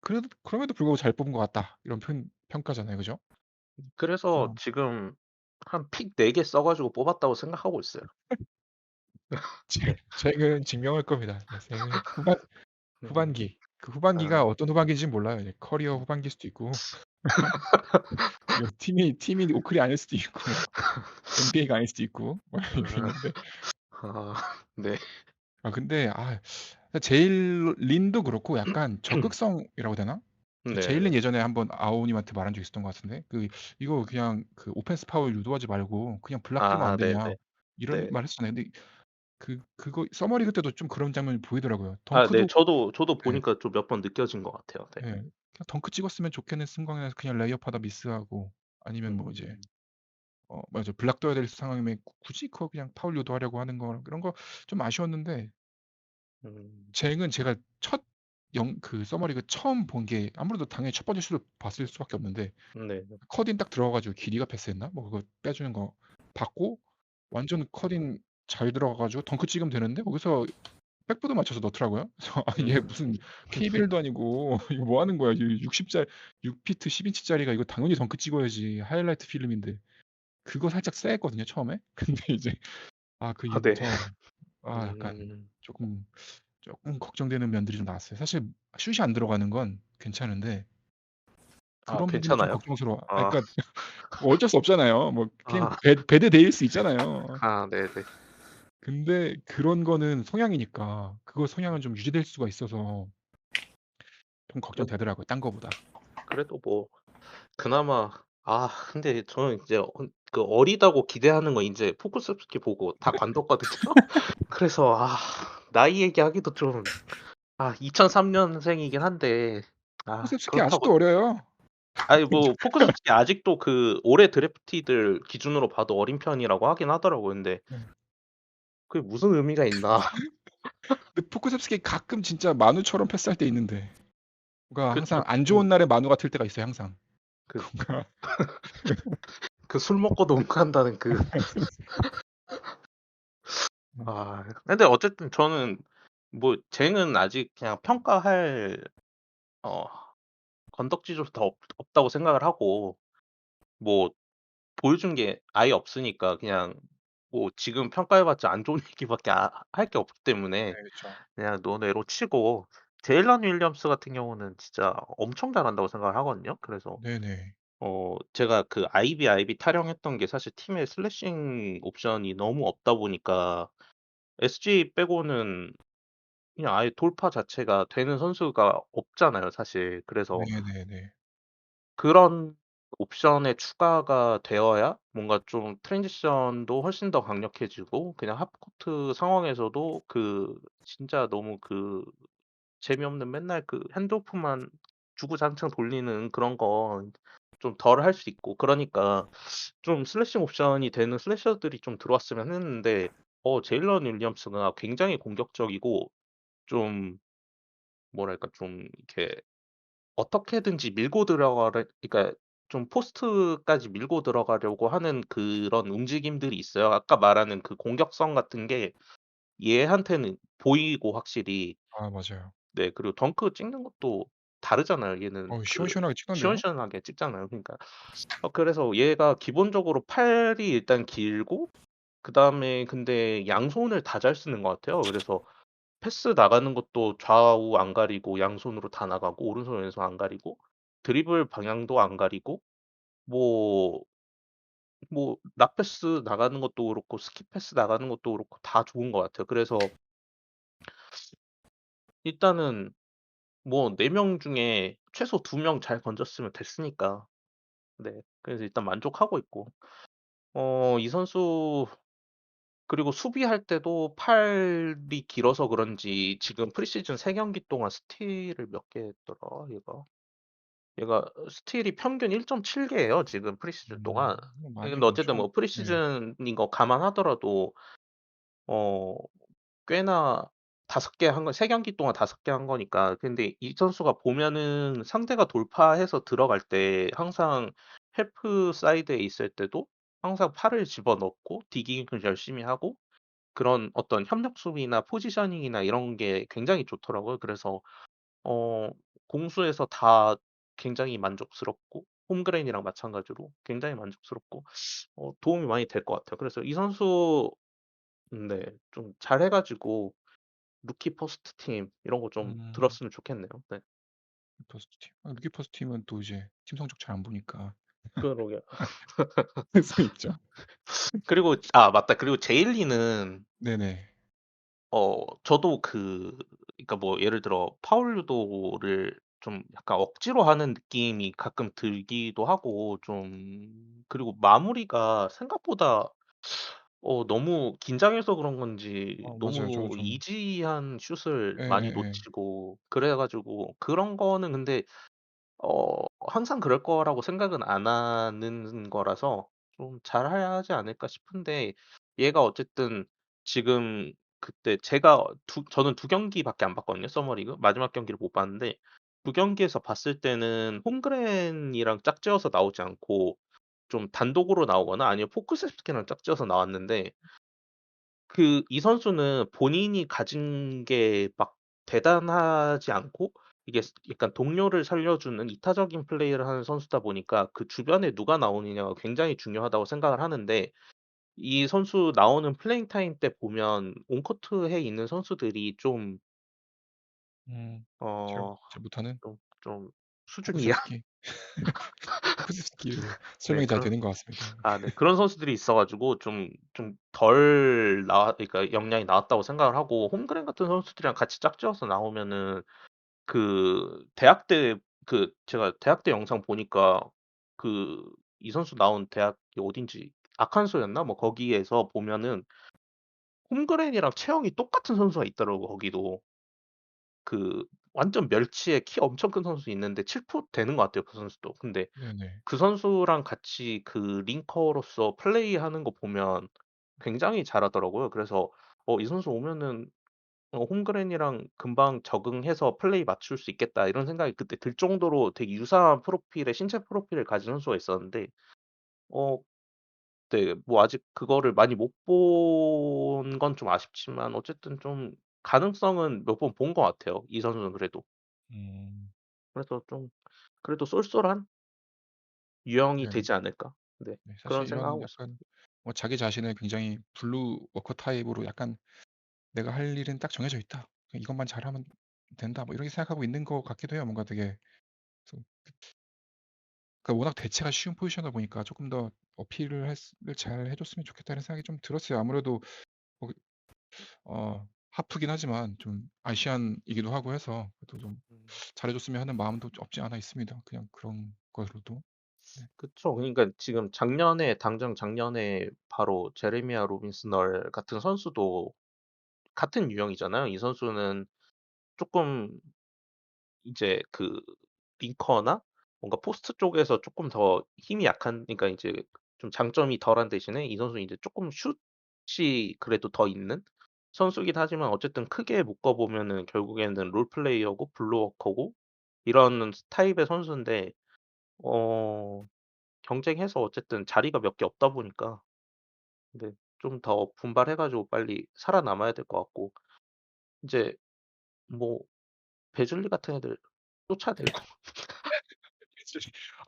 그럼에도 불구하고 잘 뽑은 것 같다, 이런 평가잖아요. 그죠? 그래서 어. 지금 한 픽 4개 써 가지고 뽑았다고 생각하고 있어요. 네. 잭은 증명할 겁니다. 네, 잭은 음. 후반기. 그 후반기가 아. 어떤 후반기인지는 몰라요. 이제 커리어 후반기일 수도 있고 뭐 팀이 오클이 아닐 수도 있고 NBA가 아닐 수도 있고 뭐 이런 게 아. 있는데. 네. 근데 제일린도 그렇고 약간 적극성이라고 해야 되나? 제일린 네네. 예전에 한번 아오님한테 말한 적 있었던 것 같은데, "이거 그냥 그 오펜스 파울 유도하지 말고 그냥 블락 뛰면 안 되냐." 네네. 이런 네. 말 했었잖아요. 근데 그거 서머리 그때도 좀 그런 장면이 보이더라고요. 네. 덩크도. 저도 예. 보니까 좀 몇 번 느껴진 것 같아요. 네. 예. 그냥 덩크 찍었으면 좋겠는 순간에서 그냥 레이업하다 미스하고, 아니면 뭐 이제 음. 맞아, 블락 떠야 될 상황이면 굳이 그거 그냥 파울 유도하려고 하는 거, 그런 거 좀 아쉬웠는데. 음. 쟁은 제가 서머리그 처음 본 게 아무래도 당연히 첫 번째 슛을 봤을 수밖에 없는데, 네네. 컷인 딱 들어가 가지고 길이가 패스했나? 뭐 그거 빼주는 거 받고 완전 컷인 잘 들어가 가지고 덩크 찍으면 되는데 거기서 백보드 맞춰서 넣더라고요. 그래서 얘 음. 무슨 KBL도 아니고 이거 뭐 하는 거야. 6피트 10인치짜리가 이거 당연히 덩크 찍어야지. 하이라이트 필름인데. 그거 살짝 쎄했거든요, 처음에. 근데 이제 그 네. 이후부터 약간 음. 쪼끔 조금 걱정되는 면들이 좀 나왔어요. 사실 슛이 안 들어가는 건 괜찮은데 아, 그런 부분이 좀 괜찮아요? 걱정스러워. 아, 그러니까 뭐 어쩔 수 없잖아요. 뭐 그냥 아, 배드데이일 수 있잖아요. 네네. 근데 그런 거는 성향이니까 그거 성향은 좀 유지될 수가 있어서 좀 그래도, 걱정되더라고요, 딴 거보다. 그래도 뭐, 그나마, 근데 저는 이제 그 어리다고 기대하는 거 이제 포크스키 보고 다 관뒀거든요? 그래서, 나이 얘기하기도 좀, 2003년생이긴 한데, 쿠셉스키 그렇다고, 아직도 어려요. 아니, 뭐, 포크스키 아직도 그 올해 드래프티들 기준으로 봐도 어린 편이라고 하긴 하더라고요. 근데, 네. 그게 무슨 의미가 있나. 근데 포쿠셉스키 가끔 진짜 만우처럼 패스할 때 있는데 뭔가 항상 그쵸. 안 좋은 날에 만우가 틀 때가 있어요, 항상. 그, 뭔가 그 술 먹고도 웅한다는 그, 근데 어쨌든 저는, 뭐, 쟤는 아직 그냥 평가할, 어, 건덕지조차 더 없다고 생각을 하고, 뭐, 보여준 게 아예 없으니까 그냥, 뭐, 지금 평가해봤자 안 좋은 얘기밖에 할 게 없기 때문에, 네, 그렇죠. 그냥 논외로 치고, 제일런 윌리엄스 같은 경우는 진짜 엄청 잘한다고 생각을 하거든요. 그래서, 네네. 제가 그 아이비 타령했던 게 사실 팀의 슬래싱 옵션이 너무 없다 보니까, SG 빼고는 그냥 아예 돌파 자체가 되는 선수가 없잖아요, 사실. 그래서 네네네. 그런 옵션의 추가가 되어야 뭔가 좀 트랜지션도 훨씬 더 강력해지고 그냥 하프코트 상황에서도 진짜 너무 재미없는 맨날 그 핸드오프만 주구장창 돌리는 그런 거 좀 덜 할 수 있고 그러니까 좀 슬래싱 옵션이 되는 슬래셔들이 좀 들어왔으면 했는데 제일런 윌리엄스가 굉장히 공격적이고 좀 뭐랄까 좀 이렇게 어떻게든지 밀고 들어가려 그러니까 좀 포스트까지 밀고 들어가려고 하는 그런 움직임들이 있어요. 아까 말하는 그 공격성 같은 게 얘한테는 보이고 확실히. 맞아요. 네, 그리고 덩크 찍는 것도 다르잖아요. 얘는 시원시원하게 찍던데요? 시원시원하게 찍잖아요. 그러니까 그래서 얘가 기본적으로 팔이 일단 길고 그다음에 근데 양손을 다 잘 쓰는 것 같아요. 그래서 패스 나가는 것도 좌우 안 가리고 양손으로 다 나가고 오른손 왼손 안 가리고 드리블 방향도 안 가리고 뭐 락패스 나가는 것도 그렇고 스킵 패스 나가는 것도 그렇고 다 좋은 것 같아요. 그래서 일단은 뭐 4명 중에 최소 2명 잘 건졌으면 됐으니까 네, 그래서 일단 만족하고 있고 이 선수 그리고 수비할 때도 팔이 길어서 그런지 지금 프리시즌 3경기 동안 스틸을 몇 개 했더라 얘가 스틸이 평균 1.7개예요 지금 프리시즌 동안. 많이 근데 어쨌든 엄청. 뭐 네. 프리시즌인 거 감안하더라도 어 꽤나 5개 한 거, 3경기 동안 5개 한 거니까. 근데 이 선수가 보면은 상대가 돌파해서 들어갈 때 항상 헬프 사이드에 있을 때도 항상 팔을 집어넣고 디깅을 열심히 하고 그런 어떤 협력 수비나 포지셔닝이나 이런 게 굉장히 좋더라고요. 그래서 어 공수에서 다 굉장히 만족스럽고 홈그레인이랑 마찬가지로 굉장히 만족스럽고 도움이 많이 될 것 같아요. 그래서 이 선수 네, 좀 잘해 가지고 루키 퍼스트 팀 이런 거 좀 음. 들었으면 좋겠네요. 네. 퍼스트 팀. 루키 퍼스트 팀은 또 이제 팀 성적 잘 안 보니까 그러게요. 할 수 있죠. 그리고 맞다. 그리고 제일리는 네네. 저도 그러니까 뭐 예를 들어 파울 유도를 좀 약간 억지로 하는 느낌이 가끔 들기도 하고 좀 그리고 마무리가 생각보다 너무 긴장해서 그런 건지 맞아요. 저도 너무 좀. 이지한 슛을 많이 예예예. 놓치고 그래 가지고 그런 거는 근데 항상 그럴 거라고 생각은 안 하는 거라서 좀 잘하지 않을까 싶은데 얘가 어쨌든 지금 그때 저는 2경기밖에 안 봤거든요. 서머리그. 마지막 경기를 못 봤는데 2경기에서 봤을 때는 홈그랜이랑 짝지어서 나오지 않고 좀 단독으로 나오거나 아니면 포크세스키랑 짝지어서 나왔는데 이 선수는 본인이 가진 게 막 대단하지 않고 이게 약간 동료를 살려주는 이타적인 플레이를 하는 선수다 보니까 그 주변에 누가 나오느냐가 굉장히 중요하다고 생각을 하는데 이 선수 나오는 플레잉 타임 때 보면 온코트에 있는 선수들이 좀 음. 잘 어 잘 못하는 좀 수준이 포쿠세프스키. 포쿠세프스키로 네 설명이 잘 그런 되는 것 같습니다. 네. 그런 선수들이 있어 가지고 좀 덜 그러니까 역량이 나왔다고 생각을 하고 홈그랜 같은 선수들이랑 같이 짝지어서 나오면은 그 대학 때 제가 대학 때 영상 보니까 이 선수 나온 대학이 어딘지 아칸소였나? 뭐 거기에서 보면은 홈그랜이랑 체형이 똑같은 선수가 있더라고 거기도. 완전 멸치에 키 엄청 큰 선수 있는데 7풋 되는 것 같아요 그 선수도. 근데 네네. 그 선수랑 같이 링커로서 플레이하는 거 보면 굉장히 잘하더라고요. 그래서 이 선수 오면은 홈그랜이랑 금방 적응해서 플레이 맞출 수 있겠다 이런 생각이 그때 들 정도로 되게 유사한 프로필의 신체 프로필을 가진 선수가 있었는데 어 네 뭐 아직 그거를 많이 못 본 건 좀 아쉽지만 어쨌든 좀 가능성은 몇 번 본 것 같아요 이 선수는 그래도. 음. 그래서 좀 그래도 쏠쏠한 유형이 네네. 되지 않을까. 네. 네. 그런 사실 이런 생각하고 약간 있습니다. 뭐 자기 자신을 굉장히 블루 워커 타입으로 약간 '내가 할 일은 딱 정해져 있다. 그냥 이것만 잘하면 된다.' 뭐 이렇게 생각하고 있는 것 같기도 해요. 뭔가 되게 좀 그러니까 워낙 대체가 쉬운 포지션이다 보니까 조금 더 어필을 잘 해 줬으면 좋겠다는 생각이 좀 들었어요. 아무래도 뭐 하프긴 하지만 좀 아시안이기도 하고 해서 그래도 좀 음. 잘해 줬으면 하는 마음도 없지 않아 있습니다. 그냥 그런 것으로도. 네. 그쵸. 그러니까 지금 당장 작년에 바로 제레미야 로빈스널 같은 선수도 같은 유형이잖아요. 이 선수는 쪼끔 이제 링커나 뭔가 포스트 쪽에서 쪼끔 더 힘이 약한 그러니까 이제 좀 장점이 덜한 대신에 이 선수는 이제 쪼끔 슛이 그래도 더 있는 선수이긴 하지만 어쨌든 크게 묶어 보면은 결국에는 롤 플레이어고 블로워커고 이런 타입의 선수인데 어 경쟁해서 어쨌든 자리가 몇 개 없다 보니까 근데 좀 더 분발해 가지고 빨리 살아남아야 될 것 같고 이제 뭐 베즐리 같은 애들 쫓아내고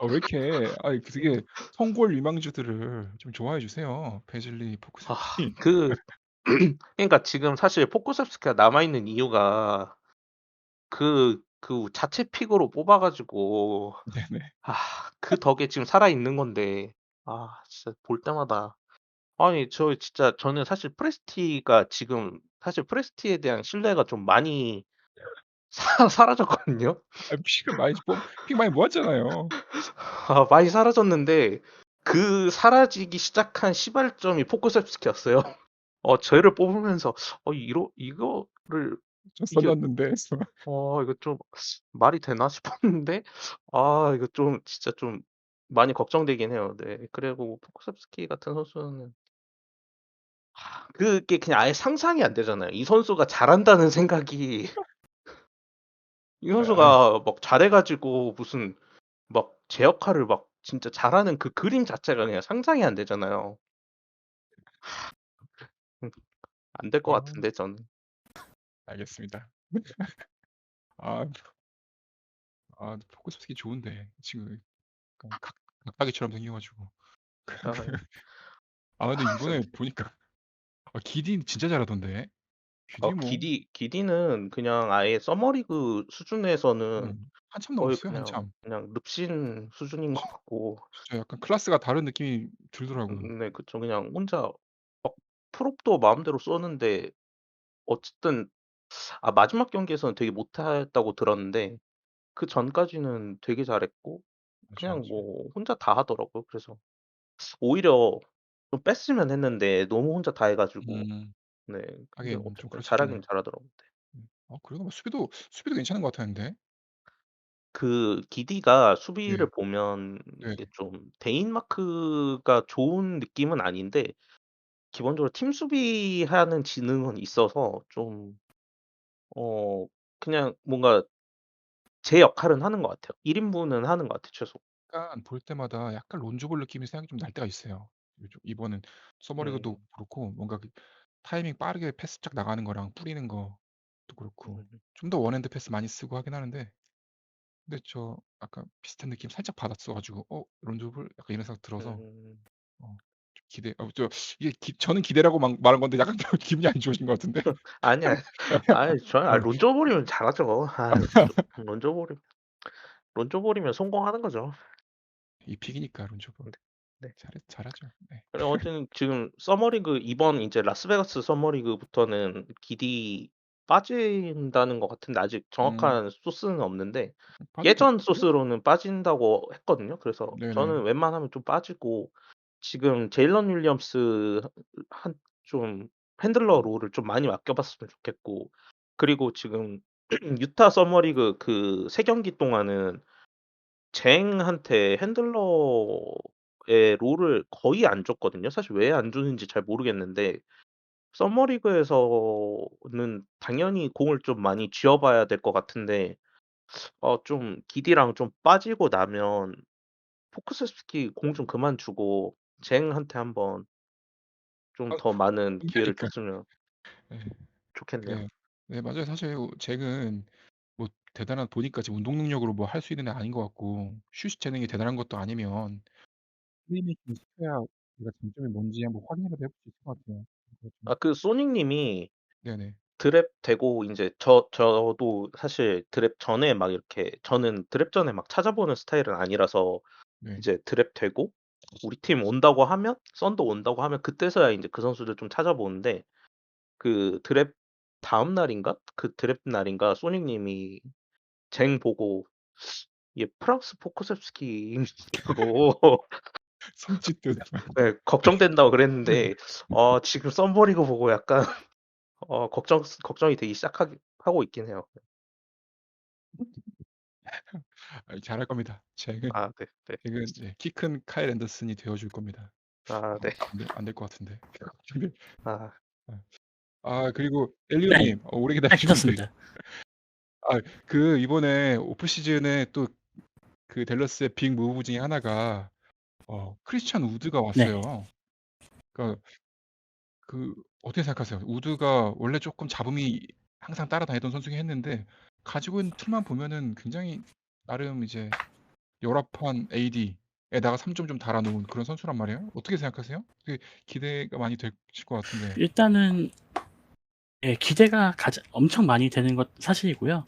왜 이렇게 되게 성골 유망주들을 좀 좋아해 주세요. 베즐리, 아 포쿠세프스키. 그 그러니까 지금 사실 포쿠세프스키가 남아 있는 이유가 자체 픽으로 뽑아 가지고 네네. 그 덕에 지금 살아 있는 건데 진짜 볼 때마다 아니 저는 사실 프레스티가 지금 사실 프레스티에 대한 신뢰가 좀 많이 사라졌거든요. 픽 많이 모았잖아요. 많이 사라졌는데 그 사라지기 시작한 시발점이 포쿠세프스키였어요. 쟤를 뽑으면서 이거를 좀 이게 써놨는데 해서. 이거 좀 말이 되나 싶었는데 이거 좀 진짜 좀 많이 걱정되긴 해요. 네. 그리고 포쿠세프스키 같은 선수는 그게 그냥 아예 상상이 안 되잖아요. 이 선수가 잘한다는 생각이 이 아 선수가 막 잘해 가지고 무슨 막 제 역할을 막 진짜 잘하는 그 그림 자체가 그냥 상상이 안 되잖아요. 음 안 될 것 아 같은데 저는. 알겠습니다. 아 포커스기 좋은데 지금 약간 각각이처럼 생겨 가지고. 아 근데 이번에 보니까 기딘 진짜 잘하던데. 기딘 뭐 기디는 그냥 아예 서머리그 수준에서는 한참 거의 넘었어요, 한참. 그냥 릅신 수준인 것 같고 진짜 약간 클래스가 다른 느낌이 들더라고. 네 그쵸. 그냥 혼자 막 프롭도 마음대로 쏘는데 어쨌든 마지막 경기에서는 되게 못했다고 들었는데 그전까지는 되게 잘했고 맞아요, 그냥 맞아요. 뭐 혼자 다 하더라고요. 그래서 오히려 좀 뺐으면 했는데 너무 혼자 다 해 가지고 음. 네 근데 하긴 좀 어쨌든 그럴 수 잘하긴 있겠네요. 잘하더라고요. 네. 그래도 뭐 수비도 괜찮은 것 같았는데. 기디가 네. 수비를 보면 네. 이게 좀 데인마크가 좋은 느낌은 아닌데 기본적으로 팀 수비하는 지능은 있어서 좀 어 그냥 뭔가 제 역할은 하는 것 같아요. 1 인분은 하는 것 같아요 최소. 약간 볼 때마다 약간 론조볼 느낌이 생각이 좀 날 때가 있어요. 이번은 서머리그도 음. 그렇고 뭔가 타이밍 빠르게 패스 쫙 나가는 거랑 뿌리는 것도 그렇고 음. 좀 더 원핸드 패스 많이 쓰고 하긴 하는데 근데 아까 비슷한 느낌 살짝 받았어 가지고 론조볼 약간 이런 생각 들어서 음. 어 기대 이게 저는 기대라고 말한 건데 약간 기분이 안 좋으신 것 같은데. 아니야. 저는 어. 론조 버리면 잘하죠. 론조 버리면 성공하는 거죠. 이 픽이니까 론조볼. 네. 잘하죠. 네. 그리고 어쨌든 지금 서머리그 이번 이제 라스베가스 서머리그부터는 기디 빠진다는 것 같은데 아직 음. 정확한 소스는 없는데 빠질 것 예전 같은데? 소스로는 빠진다고 했거든요. 그래서 네네. 저는 웬만하면 좀 빠지고 지금 제일런 윌리엄스 한 좀 핸들러 롤을 좀 많이 맡겨봤으면 좋겠고 그리고 지금 유타 서머리그 그 3경기 동안은 쟁한테 핸들러의 롤을 거의 안 줬거든요. 사실 왜 안 주는지 잘 모르겠는데 서머리그에서는 당연히 공을 좀 많이 쥐어봐야 될 것 같은데 좀 기디랑 좀 빠지고 나면 포크세스키 공 좀 그만 주고 쟁한테 한번 좀 아 더 많은 기회를 그러니까. 줬으면 네. 좋겠네요. 그래요. 네 맞아요. 사실 잭은 뭐 대단한 보니까 지금 운동 능력으로 뭐 할 수 있는 애 아닌 것 같고 슛 재능이 대단한 것도 아니면 플레이메이킹 시켜야 얘가 장점이 뭔지 한번 확인이라도 해볼 수 있을 것 같아요. 그래서 좀 그 소닉 님이 네네. 드랩 되고 인제 저도 사실 드랩 전에 막 이렇게 저는 드랩 전에 막 찾아보는 스타일은 아니라서 네. 이제 드랩 되고 우리 팀 온다고 하면 썬더 온다고 하면 그때서야 인제 그 선수들 좀 찾아보는데 그 드랩 다음 날인가? 그 드랩 날인가 소닉 님이 쟁 보고 "얘 프랑스 포쿠세프스키라고 손짓듯. 네 걱정된다고 네. 그랬는데 지금 썬버리고 보고 약간 걱정이 되기 시작하고 있긴 해요. 잘할 겁니다. 잭은 네. 네. 잭은 네 키 큰 카일 앤더슨이 되어 줄 겁니다. 네. 안 될 것 같은데. 근데 아 그리고 엘리오 네. 님 오래 기다리셨는데 괜찮습니다. 이번에 오프 시즌에 또 그 댈러스의 빅 무브 중에 하나가 크리스찬 우드가 네. 왔어요. 그러니까 어떻게 생각하세요? 우드가 원래 조금 잡음이 항상 따라다니던 선수긴 했는데 가지고 있는 툴만 보면은 굉장히 나름 이제 열합한 AD에다가 3점 좀 달아 놓은 그런 선수란 말이에요. 어떻게 생각하세요? 기대가 많이 되실 것 같은데. 일단은 예 기대가 엄청 많이 되는 것 사실이고요.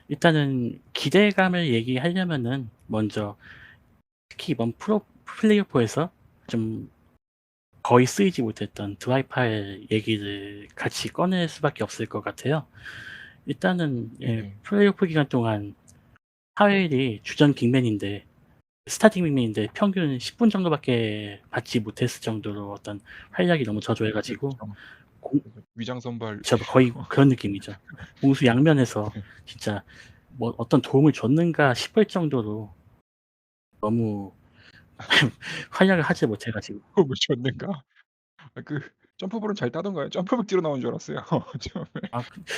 일단은 기대감을 얘기하려면은 먼저 특히 이번 플레이오프에서 좀 거의 쓰이지 못했던 드와이팔 얘기를 같이 꺼낼 수밖에 없을 것 같아요. 일단은 네네. 플레이오프 기간 동안 하웰이 주전 빅맨인데 스타팅 빅맨인데 평균 10분 정도밖에 받지 못했을 정도로 어떤 활약이 너무 저조해가지고 그렇죠. 위장 선발. 거의 그런 느낌이죠. 공수 양면에서 네. 진짜 뭐 어떤 도움을 줬는가 싶을 정도로 너무 활약을 하지 못해가지고 뭐 줬는가? 점프볼은 잘 따던가요? 점프볼 뛰어 나온 줄 알았어요. 처음에.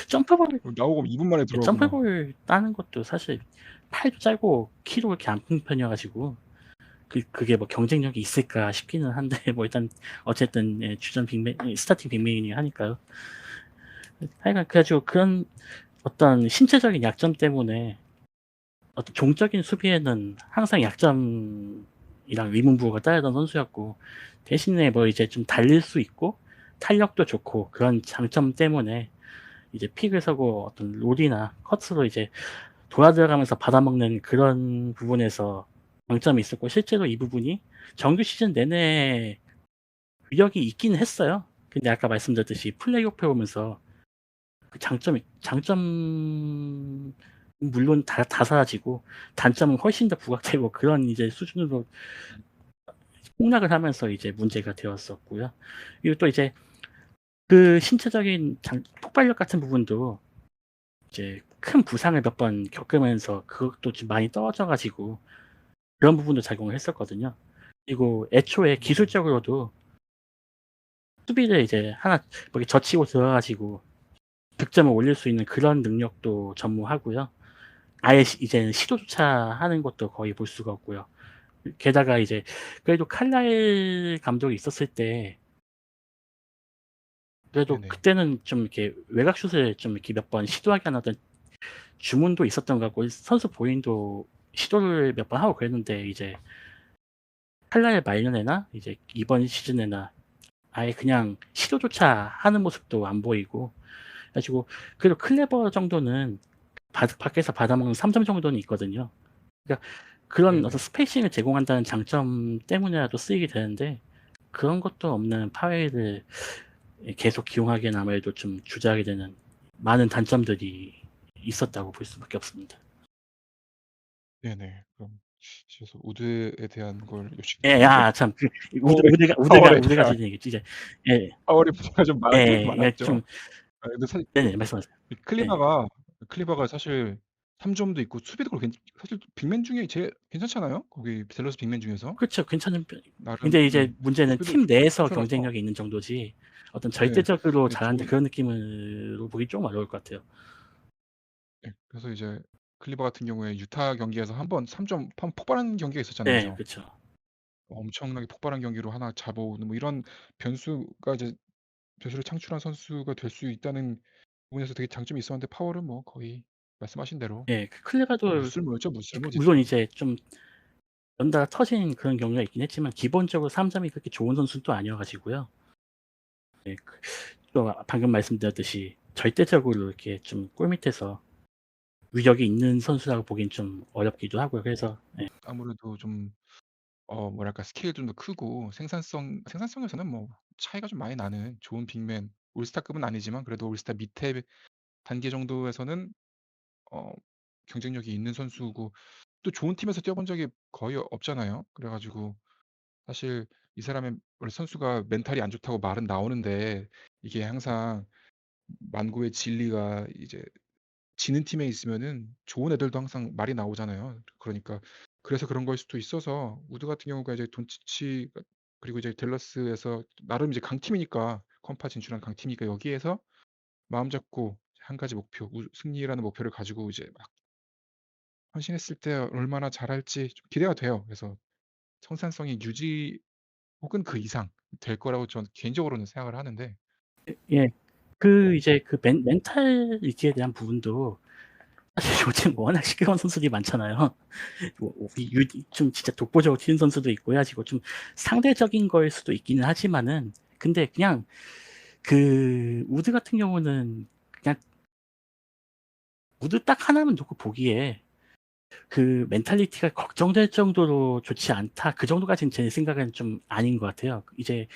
점프볼 나오고 2분 만에 들어오고 막. 점프볼 따는 것도 사실 팔도 짧고 키도 그렇게 안 큰 편이어가지고 그게 뭐 경쟁력이 있을까 싶기는 한데 뭐 일단 어쨌든 주전 빅맨 스타팅 빅맨이 하니까요. 하여간 그래가지고 그런 어떤 신체적인 약점 때문에 어떤 종적인 수비에는 항상 약점이랑 위문부가 따르던 선수였고 대신에 뭐 이제 좀 달릴 수 있고 탄력도 좋고 그런 장점 때문에 이제 픽을 서고 어떤 롤이나 컷으로 이제 돌아들어가면서 받아먹는 그런 부분에서 장점이 있었고 실제로 이 부분이 정규 시즌 내내 위력이 있긴 했어요. 근데 아까 말씀드렸듯이 플레이오프에 오면서 그 장점 물론 다 사라지고 단점은 훨씬 더 부각되고 그런 이제 수준으로 폭락을 하면서 이제 문제가 되었었고요. 그리고 또 이제 그 신체적인 폭발력 같은 부분도 이제 큰 부상을 몇 번 겪으면서 그것도 좀 많이 떨어져가지고 그런 부분도 작용을 했었거든요. 그리고 애초에 기술적으로도 수비를 이제 하나 뭐 이렇게 젖히고 들어가지고 득점을 올릴 수 있는 그런 능력도 전무하고요. 아예 이제는 시도조차 하는 것도 거의 볼 수가 없고요. 게다가 이제 그래도 칼날 감독이 있었을 때 그래도 네네. 그때는 좀 이렇게 외곽 슛을 좀 이렇게 몇 번 시도하게 하는 어떤 주문도 있었던 것 같고 선수 본인도 시도를 몇 번 하고 그랬는데 이제 칼날 말년에나 이제 이번 시즌에나 아예 그냥 시도조차 하는 모습도 안 보이고 가지고 그래도 클레버 정도는 밖에서 받아먹는 3점 정도는 있거든요. 그러니까 그런 네네. 어떤 스페이싱을 제공한다는 장점 때문에라도 쓰이게 되는데 그런 것도 없는 파웨이를 계속 기용하기에는 아무래도 좀 주저하게 되는 많은 단점들이 있었다고 볼 수밖에 없습니다. 네네. 그럼 그래서 우드에 대한 걸 예, 여쭤봤는데 참, 파월에 우드가 대한 주는 얘기죠. 이제, 예, 파월의 문제가 좀 예, 많았죠. 근데 사실 네네, 말씀하세요. 이 네. 클리버가 사실 3점도 있고 수비도 그렇고 사실 빅맨 중에 제일 괜찮잖아요. 거기 댈러스 빅맨 중에서 그렇죠. 괜찮은 편. 나름 근데 이제 문제는 수비도 팀 내에서 갖춰놔서 경쟁력이 있는 정도지 어떤 네, 절대적으로 네, 잘하는데 그런 느낌으로 보기 좀 어려울 것 같아요. 네, 그래서 이제 클리버 같은 경우에 유타 경기에서 한번 3점 폭발하는 경기가 있었잖아요, 네, 그죠? 그렇죠. 엄청나게 폭발한 경기로 하나 잡아오는 뭐 이런 변수가 이제 변수를 창출한 선수가 될 수 있다는 부분에서 되게 장점이 있었는데 파월은 뭐 거의 말씀하신 대로 예, 클레바도 무쓸모였죠, 무쓸모 물론 진짜. 이제 좀 연달아 터진 그런 경우가 있긴 했지만 기본적으로 3점이 그렇게 좋은 선수는 또 아니어가지고요. 예, 또 방금 말씀드렸듯이 절대적으로 이렇게 좀 골밑에서 위력이 있는 선수라고 보긴 좀 어렵기도 하고요. 그래서 예, 아무래도 좀 뭐랄까 스케일 좀 더 크고 생산성에서는 뭐 차이가 좀 많이 나는 좋은 빅맨 올스타급은 아니지만 그래도 올스타 밑에 단계 정도에서는 어 경쟁력이 있는 선수고 또 좋은 팀에서 뛰어본 적이 거의 없잖아요. 그래 가지고 사실 이 사람의 원래 선수가 멘탈이 안 좋다고 말은 나오는데 이게 항상 만고의 진리가 이제 지는 팀에 있으면은 좋은 애들도 항상 말이 나오잖아요. 그러니까 그래서 그런 걸 수도 있어서 우드 같은 경우가 이제 돈치치가 그리고 이제 댈러스에서 나름 이제 강팀이니까 컴파 진출한 강팀이니까 여기에서 마음 잡고 한 가지 목표, 승리라는 목표를 가지고 이제 막 헌신했을 때 얼마나 잘할지 좀 기대가 돼요. 그래서 청산성이 유지 혹은 그 이상 될 거라고 저는 개인적으로는 생각을 하는데 예, 그 이제 그 멘탈리티에 대한 부분도 사실 요즘 워낙 시끄러운 선수들이 많잖아요. 좀 진짜 독보적으로 튀는 선수도 있고 해가지고 좀 상대적인 거일 수도 있기는 하지만은 근데 그냥 그 우드 같은 경우는 그냥 우드 딱 하나만 놓고 보기에 그 멘탈리티가 걱정될 정도로 좋지 않다. 그 정도까지는 제 생각은 좀 아닌 것 같아요. 이제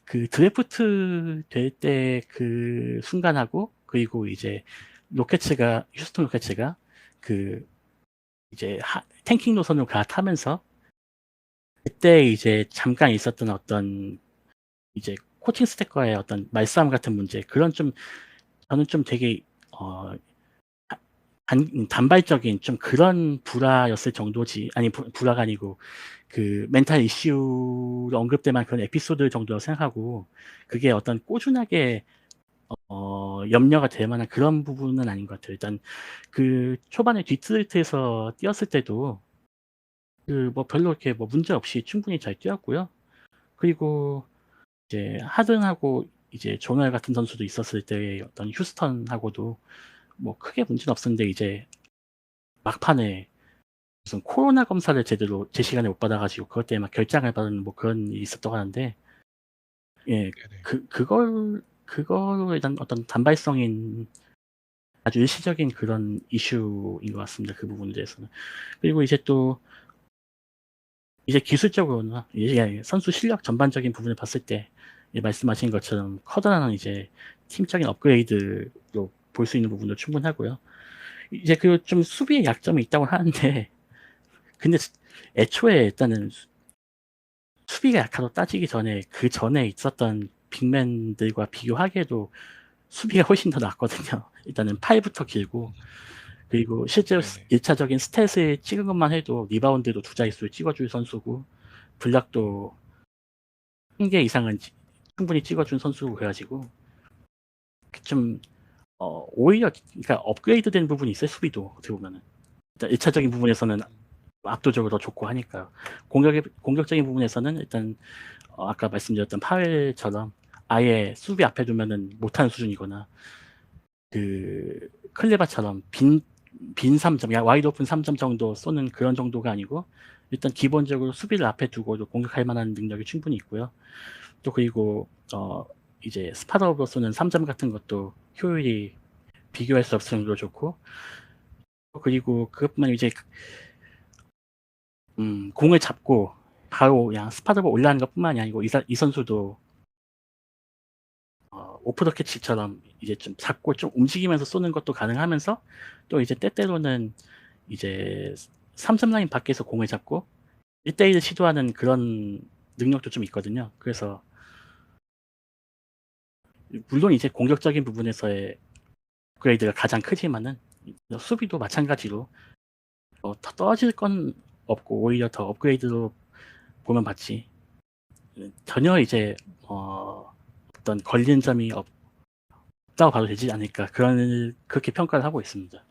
그 드래프트 될 때 그 순간하고 그리고 이제 휴스턴 로켓츠가 그 이제 탱킹 노선으로 갈아타면서 그때 이제 잠깐 있었던 어떤 이제 코칭 스태프와의 어떤 말싸움 같은 문제 그런 좀 저는 좀 되게 단발적인 좀 그런 불화였을 정도지 아니 불화가 아니고 그 멘탈 이슈로 언급될 만한 그런 에피소드 정도로 생각하고 그게 어떤 꾸준하게 염려가 될 만한 그런 부분은 아닌 것 같아요. 일단 그 초반에 뒷스트레이트에서 뛰었을 때도 그 뭐 별로 이렇게 뭐 문제 없이 충분히 잘 뛰었고요. 그리고 이제 하든하고 이제 조널 같은 선수도 있었을 때 어떤 휴스턴하고도 뭐 크게 문제는 없었는데 이제 막판에 무슨 코로나 검사를 제대로 제 시간에 못 받아가지고 그것 때문에 막 결장을 받은 뭐 그런 일이 있었다고 하는데 예, 네네. 그거로 일단 어떤 단발성인 아주 일시적인 그런 이슈인 것 같습니다. 그 부분에 대해서는. 그리고 이제 또 이제 기술적으로는 이제 선수 실력 전반적인 부분을 봤을 때 말씀하신 것처럼 커다란 이제 팀적인 업그레이드로 볼 수 있는 부분도 충분하고요. 이제 그 좀 수비에 약점이 있다고 하는데 근데 애초에 일단은 수비가 약하다고 따지기 전에 그 전에 있었던 빅맨들과 비교하기에도 수비가 훨씬 더 낫거든요. 일단은 팔부터 길고 그리고 실제로 네네. 1차적인 스탯을 찍은 것만 해도 리바운드도 2자릿수를 찍어줄 선수고 블락도 1개 이상은 충분히 찍어준 선수고 그래가지고 좀 오히려 그러니까 업그레이드된 부분이 있어요. 수비도 어떻게 보면은 일단 1차적인 부분에서는 압도적으로 더 좋고 하니까 공격적인 부분에서는 일단 아까 말씀드렸던 파웰처럼 아예 수비 앞에 두면은 못하는 수준이거나 그 클레바처럼 빈 3점, 와이드 오픈 3점 정도 쏘는 그런 정도가 아니고 일단 기본적으로 수비를 앞에 두고도 공격할 만한 능력이 충분히 있고요. 또 그리고 이제 스팟업으로 쏘는 3점 같은 것도 효율이 비교할 수 없을 정도로 좋고, 그리고 그것뿐만 아니라 이제 공을 잡고 바로 그냥 스팟업으로 올라가는 것뿐만이 아니고 이 선수도 오프 더 캐치처럼 이제 좀 잡고 좀 움직이면서 쏘는 것도 가능하면서, 또 이제 때때로는 이제 3점 라인 밖에서 공을 잡고 1대1을 시도하는 그런 능력도 좀 있거든요. 그래서 물론 이제 공격적인 부분에서의 업그레이드가 가장 크지만은 수비도 마찬가지로 더 떨어질 건 없고 오히려 더 업그레이드로 보면 맞지, 전혀 이제 어떤 걸리는 점이 없다고 봐도 되지 않을까, 그렇게 평가를 하고 있습니다.